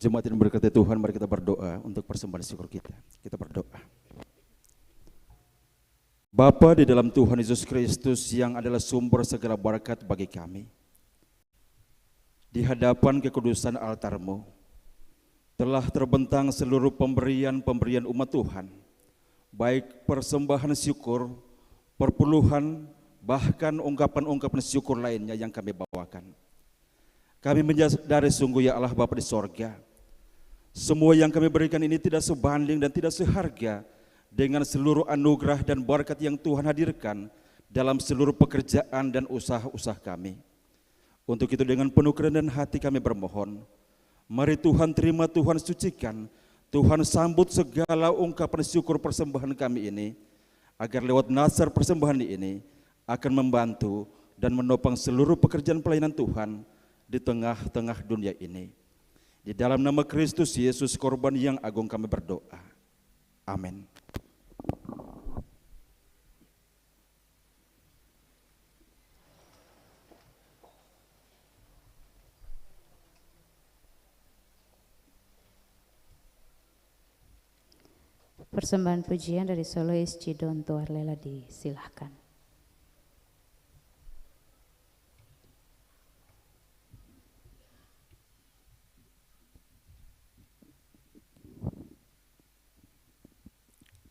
Jemaat yang berkati Tuhan, mari kita berdoa untuk persembahan syukur kita. Kita berdoa. Bapa di dalam Tuhan Yesus Kristus yang adalah sumber segala berkat bagi kami, di hadapan kekudusan altar-Mu telah terbentang seluruh pemberian-pemberian umat Tuhan, baik persembahan syukur, perpuluhan, bahkan ungkapan-ungkapan syukur lainnya yang kami bawakan. Kami menyadari sungguh ya Allah Bapa di sorga, semua yang kami berikan ini tidak sebanding dan tidak seharga dengan seluruh anugerah dan berkat yang Tuhan hadirkan dalam seluruh pekerjaan dan usaha-usaha kami. Untuk itu dengan penuh kerendahan hati kami bermohon, mari Tuhan terima, Tuhan sucikan, Tuhan sambut segala ungkapan syukur persembahan kami ini, agar lewat nasar persembahan ini akan membantu dan menopang seluruh pekerjaan pelayanan Tuhan di tengah-tengah dunia ini. Di dalam nama Kristus Yesus korban yang agung kami berdoa. Amin. Persembahan pujian dari solois Cidon Tuarlela disilahkan.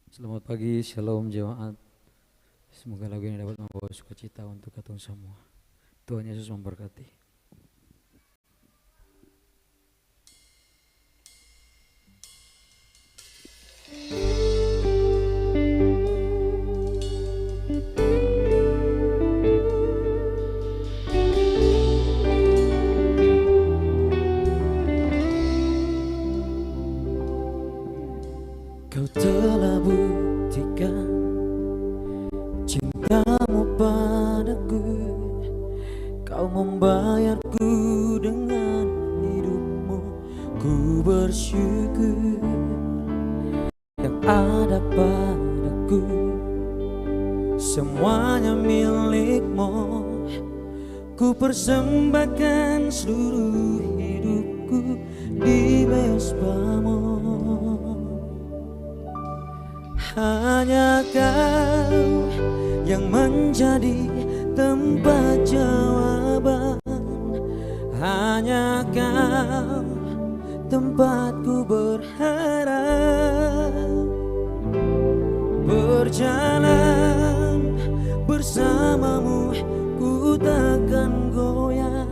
Selamat pagi, shalom jemaat. Semoga lagu ini dapat membawa sukacita untuk kita semua. Tuhan Yesus memberkati. Kau telah buktikan cintamu padaku, kau membayarku dengan hidupmu. Ku bersyukur yang ada padaku, semuanya milikmu. Ku persembahkan seluruh hidupku di mesbamu. Hanya Kau yang menjadi tempat jawaban, hanya Kau tempatku berharap. Berjalan bersamamu ku takkan goyah,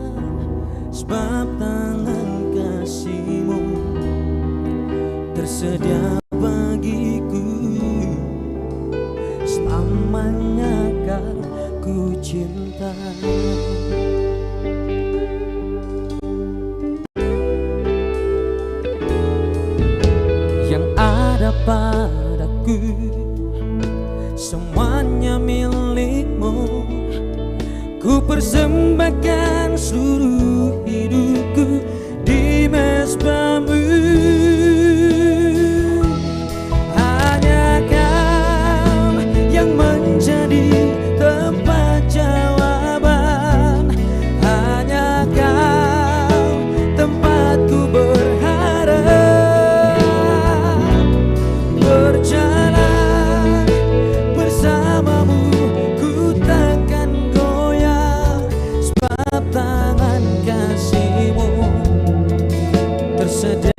sebab tangan kasih-Mu tersedia bagiku. Selamanya Kau ku cinta. Yang ada padaku semuanya milik-Mu. Ku persembahkan seluruh hidupku di mesbah-Mu. Hanya Kau yang menjadi tempat jawaban, hanya Kau tempatku berharap. Berjalan bersamamu ku takkan goyah, sebab tangan kasih-Mu tersedia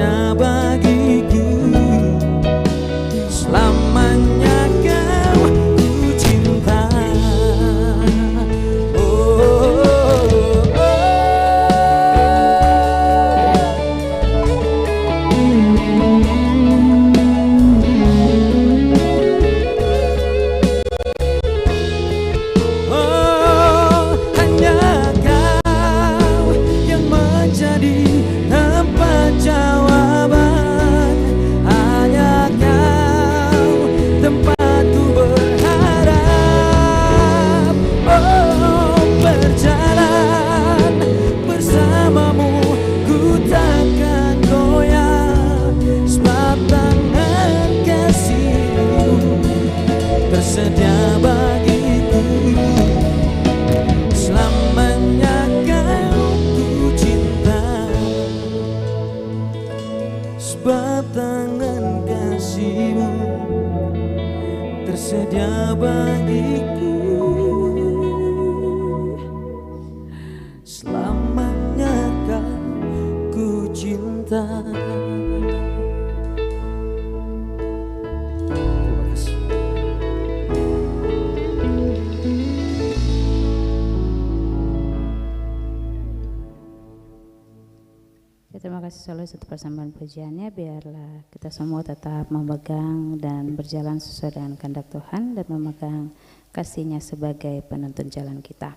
kasih selalu satu persembahan pujiannya. Biarlah kita semua tetap memegang dan berjalan sesuai dengan kehendak Tuhan dan memegang kasih-Nya sebagai penuntun jalan kita.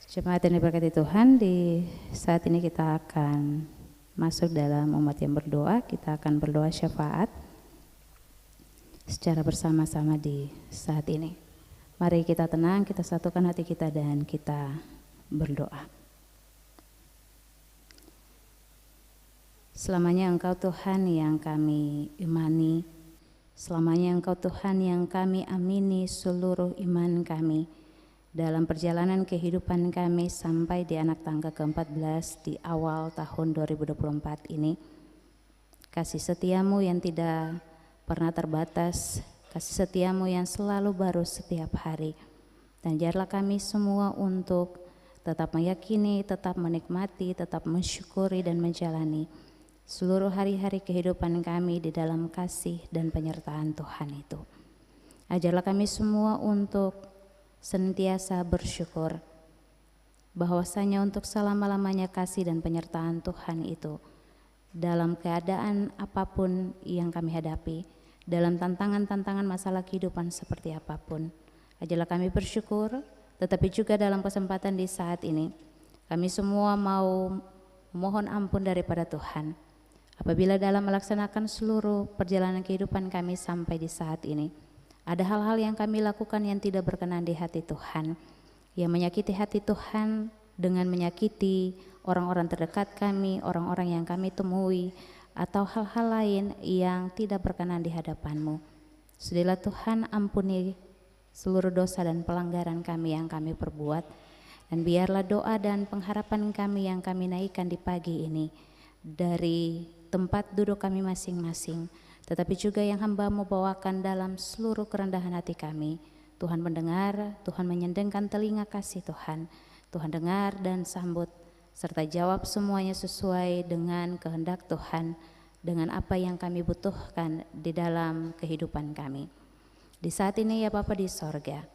Jemaat yang diberkati Tuhan, di saat ini kita akan masuk dalam umat yang berdoa. Kita akan berdoa syafaat secara bersama-sama di saat ini. Mari kita tenang, kita satukan hati kita dan kita berdoa. Selamanya Engkau Tuhan yang kami imani, selamanya Engkau Tuhan yang kami amini seluruh iman kami dalam perjalanan kehidupan kami sampai di anak tangga ke-14 di awal tahun 2024 ini. Kasih setiamu yang tidak pernah terbatas, kasih setiamu yang selalu baru setiap hari. Dan ajarlah kami semua untuk tetap meyakini, tetap menikmati, tetap mensyukuri dan menjalani seluruh hari-hari kehidupan kami di dalam kasih dan penyertaan Tuhan itu. Ajarlah kami semua untuk senantiasa bersyukur bahwasanya untuk selama-lamanya kasih dan penyertaan Tuhan itu dalam keadaan apapun yang kami hadapi, dalam tantangan-tantangan masalah kehidupan seperti apapun. Ajarlah kami bersyukur, tetapi juga dalam kesempatan di saat ini kami semua mau mohon ampun daripada Tuhan apabila dalam melaksanakan seluruh perjalanan kehidupan kami sampai di saat ini ada hal-hal yang kami lakukan yang tidak berkenan di hati Tuhan, yang menyakiti hati Tuhan dengan menyakiti orang-orang terdekat kami, orang-orang yang kami temui, atau hal-hal lain yang tidak berkenan di hadapan-Mu. Sudilah Tuhan ampuni seluruh dosa dan pelanggaran kami yang kami perbuat, dan biarlah doa dan pengharapan kami yang kami naikkan di pagi ini dari tempat duduk kami masing-masing, tetapi juga yang hamba-Mu bawakan dalam seluruh kerendahan hati kami. Tuhan mendengar, Tuhan menyendengkan telinga kasih Tuhan. Tuhan dengar dan sambut, serta jawab semuanya sesuai dengan kehendak Tuhan, dengan apa yang kami butuhkan di dalam kehidupan kami. Di saat ini ya Bapa di sorga,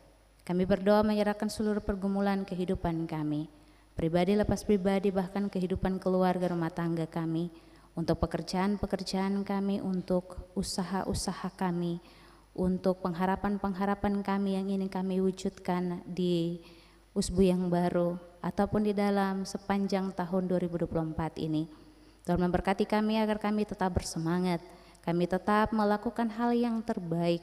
kami berdoa menyerahkan seluruh pergumulan kehidupan kami, pribadi lepas pribadi, bahkan kehidupan keluarga rumah tangga kami, untuk pekerjaan-pekerjaan kami, untuk usaha-usaha kami, untuk pengharapan-pengharapan kami yang ingin kami wujudkan di usbu yang baru ataupun di dalam sepanjang tahun 2024 ini. Tuhan memberkati kami agar kami tetap bersemangat, kami tetap melakukan hal yang terbaik,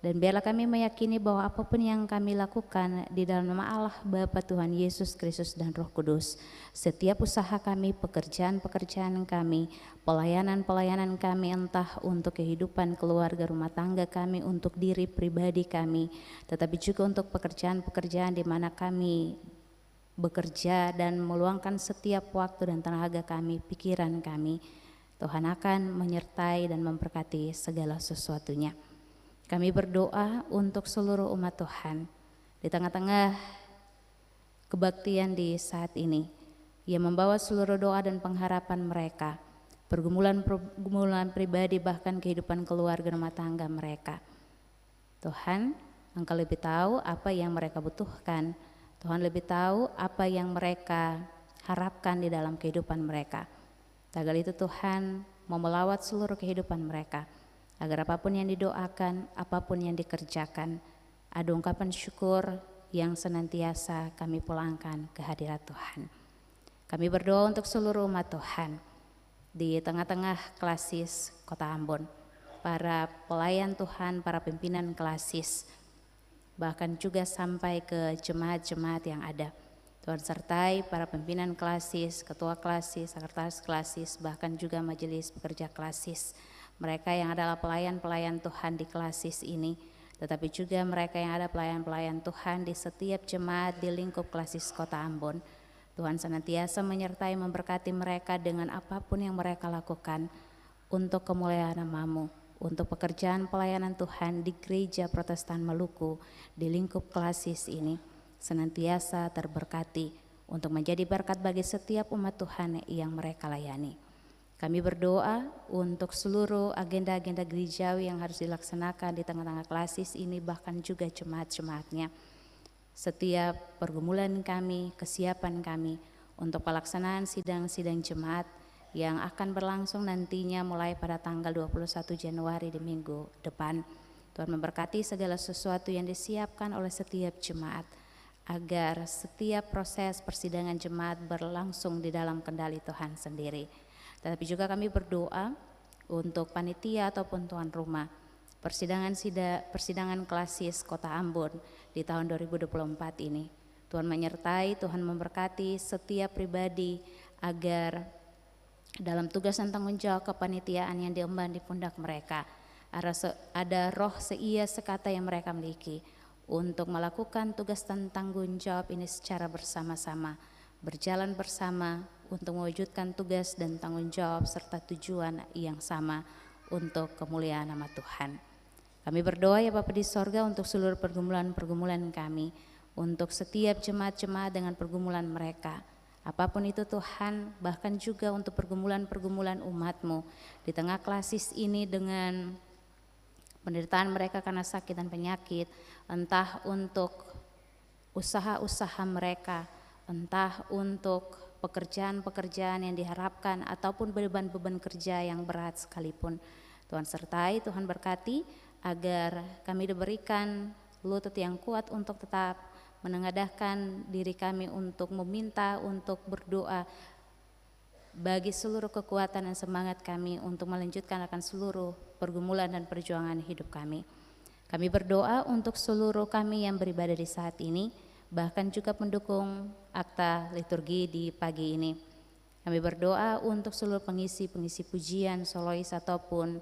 dan biarlah kami meyakini bahwa apapun yang kami lakukan di dalam nama Allah Bapa, Tuhan Yesus Kristus dan Roh Kudus, setiap usaha kami, pekerjaan-pekerjaan kami, pelayanan-pelayanan kami, entah untuk kehidupan keluarga rumah tangga kami, untuk diri pribadi kami, tetapi juga untuk pekerjaan-pekerjaan di mana kami bekerja dan meluangkan setiap waktu dan tenaga kami, pikiran kami, Tuhan akan menyertai dan memberkati segala sesuatunya. Kami berdoa untuk seluruh umat Tuhan di tengah-tengah kebaktian di saat ini, yang membawa seluruh doa dan pengharapan mereka, pergumulan pribadi, bahkan kehidupan keluarga rumah tangga mereka. Tuhan, Engkau lebih tahu apa yang mereka butuhkan. Tuhan lebih tahu apa yang mereka harapkan di dalam kehidupan mereka. Tagal itu Tuhan mau melawat seluruh kehidupan mereka, agar apapun yang didoakan, apapun yang dikerjakan, ada ungkapan syukur yang senantiasa kami pulangkan ke hadirat Tuhan. Kami berdoa untuk seluruh umat Tuhan di tengah-tengah klasis Kota Ambon, para pelayan Tuhan, para pimpinan klasis, bahkan juga sampai ke jemaat-jemaat yang ada. Tuhan sertai para pimpinan klasis, ketua klasis, sekretaris klasis, bahkan juga majelis pekerja klasis, mereka yang adalah pelayan-pelayan Tuhan di klasis ini, tetapi juga mereka yang ada pelayan-pelayan Tuhan di setiap jemaat di lingkup klasis Kota Ambon. Tuhan senantiasa menyertai memberkati mereka dengan apapun yang mereka lakukan untuk kemuliaan nama-Mu, untuk pekerjaan pelayanan Tuhan di Gereja Protestan Maluku di lingkup klasis ini senantiasa terberkati untuk menjadi berkat bagi setiap umat Tuhan yang mereka layani. Kami berdoa untuk seluruh agenda-agenda gerejawi yang harus dilaksanakan di tengah-tengah klasis ini, bahkan juga jemaat-jemaatnya. Setiap pergumulan kami, kesiapan kami untuk pelaksanaan sidang-sidang jemaat yang akan berlangsung nantinya mulai pada tanggal 21 Januari di minggu depan. Tuhan memberkati segala sesuatu yang disiapkan oleh setiap jemaat, agar setiap proses persidangan jemaat berlangsung di dalam kendali Tuhan sendiri. Tetapi juga kami berdoa untuk panitia ataupun tuan rumah persidangan klasis Kota Ambon di tahun 2024 ini. Tuhan menyertai, Tuhan memberkati setiap pribadi agar dalam tugas dan tanggung jawab kepanitiaan yang diemban di pundak mereka ada roh seia sekata yang mereka miliki untuk melakukan tugas dan tanggung jawab ini secara bersama-sama, berjalan bersama untuk mewujudkan tugas dan tanggung jawab serta tujuan yang sama untuk kemuliaan nama Tuhan. Kami berdoa ya Bapa di sorga untuk seluruh pergumulan-pergumulan kami, untuk setiap jemaat-jemaat dengan pergumulan mereka. Apapun itu Tuhan, bahkan juga untuk pergumulan-pergumulan umat-Mu di tengah klasis ini dengan penderitaan mereka karena sakit dan penyakit, entah untuk usaha-usaha mereka, entah untuk pekerjaan-pekerjaan yang diharapkan ataupun beban-beban kerja yang berat sekalipun. Tuhan sertai, Tuhan berkati agar kami diberikan lutut yang kuat untuk tetap menengadahkan diri kami untuk meminta, untuk berdoa bagi seluruh kekuatan dan semangat kami untuk melanjutkan akan seluruh pergumulan dan perjuangan hidup kami. Kami berdoa untuk seluruh kami yang beribadah di saat ini, bahkan juga pendukung akta liturgi di pagi ini. Kami berdoa untuk seluruh pengisi pujian, solois ataupun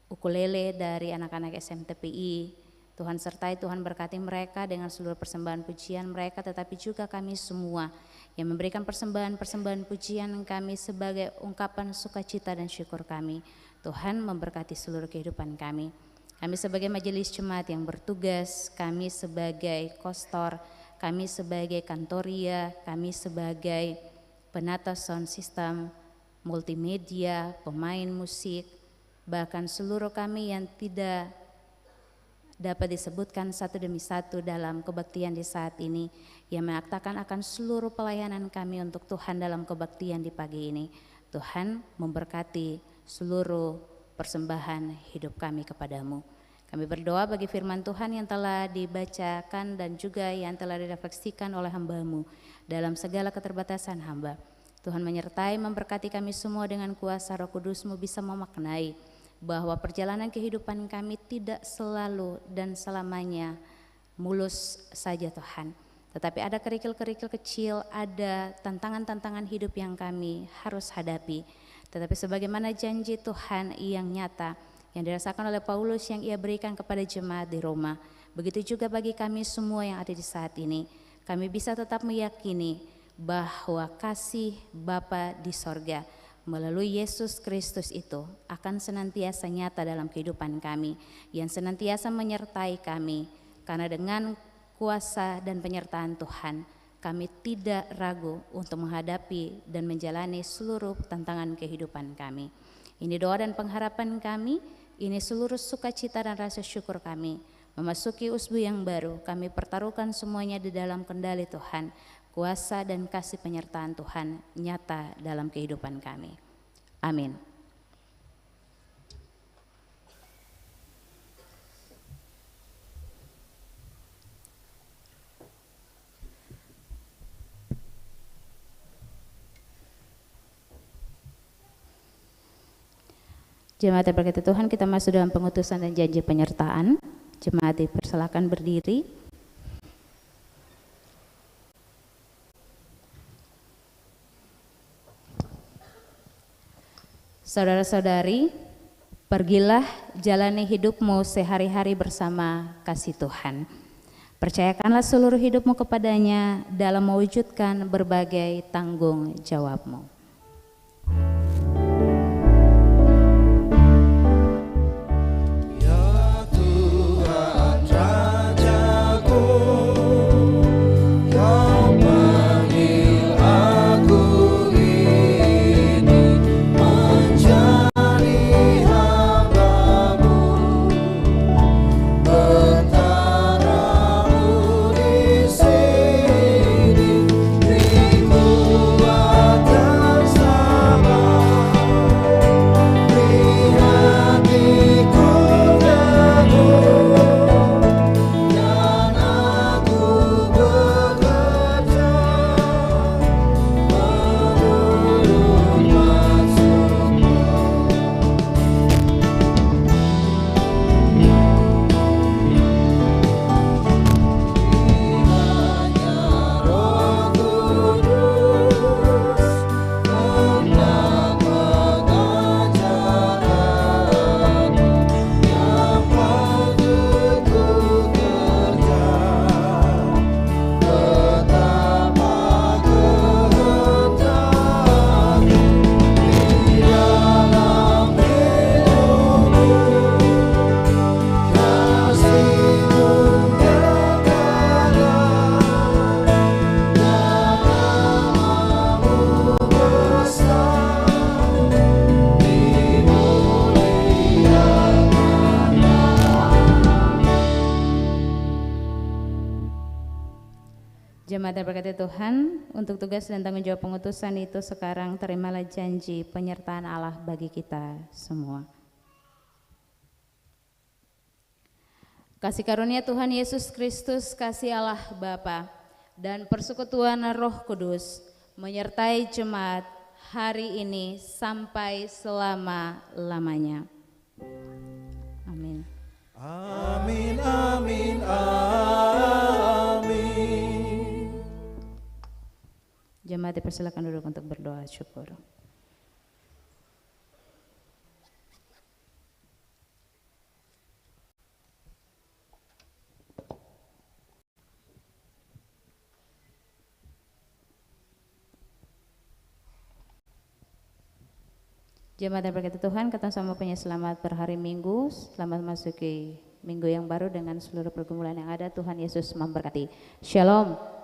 ukulele dari anak-anak SMTPI. Tuhan sertai, Tuhan berkati mereka dengan seluruh persembahan pujian mereka, tetapi juga kami semua yang memberikan persembahan pujian kami sebagai ungkapan sukacita dan syukur kami. Tuhan memberkati seluruh kehidupan kami. Kami sebagai majelis jemaat yang bertugas, kami sebagai kostor, kami sebagai kantoria, kami sebagai penata sound system, multimedia, pemain musik, bahkan seluruh kami yang tidak dapat disebutkan satu demi satu dalam kebaktian di saat ini, yang mengaktakan akan seluruh pelayanan kami untuk Tuhan dalam kebaktian di pagi ini. Tuhan memberkati seluruh persembahan hidup kami kepadamu. Kami berdoa bagi firman Tuhan yang telah dibacakan dan juga yang telah direfleksikan oleh hamba-Mu dalam segala keterbatasan hamba. Tuhan menyertai, memberkati kami semua dengan kuasa Roh Kudus-Mu bisa memaknai bahwa perjalanan kehidupan kami tidak selalu dan selamanya mulus saja Tuhan. Tetapi ada kerikil-kerikil kecil, ada tantangan-tantangan hidup yang kami harus hadapi. Tetapi sebagaimana janji Tuhan yang nyata, yang dirasakan oleh Paulus yang ia berikan kepada jemaat di Roma, begitu juga bagi kami semua yang ada di saat ini. Kami bisa tetap meyakini bahwa kasih Bapa di sorga melalui Yesus Kristus itu akan senantiasa nyata dalam kehidupan kami, yang senantiasa menyertai kami, karena dengan kuasa dan penyertaan Tuhan kami tidak ragu untuk menghadapi dan menjalani seluruh tantangan kehidupan kami. Ini doa dan pengharapan kami, ini seluruh sukacita dan rasa syukur kami. Memasuki usbu yang baru, kami pertaruhkan semuanya di dalam kendali Tuhan. Kuasa dan kasih penyertaan Tuhan nyata dalam kehidupan kami. Amin. Jemaat yang berkati Tuhan, kita masuk dalam pengutusan dan janji penyertaan. Jemaat dipersilakan berdiri. Saudara-saudari, pergilah jalani hidupmu sehari-hari bersama kasih Tuhan. Percayakanlah seluruh hidupmu kepadanya dalam mewujudkan berbagai tanggung jawabmu. Ada Jemaat yang berkati Tuhan, untuk tugas dan tanggung jawab pengutusan itu sekarang terimalah janji penyertaan Allah bagi kita semua. Kasih karunia Tuhan Yesus Kristus, kasih Allah Bapa, dan persekutuan Roh Kudus menyertai jemaat hari ini sampai selama-lamanya. Amin. Amin, amin, amin. Jemaat dipersilakan duduk untuk berdoa syukur. Jemaat yang berkati Tuhan, ketemu sama penyelamat per hari Minggu. Selamat masuki minggu yang baru dengan seluruh pergumulan yang ada. Tuhan Yesus memberkati. Shalom.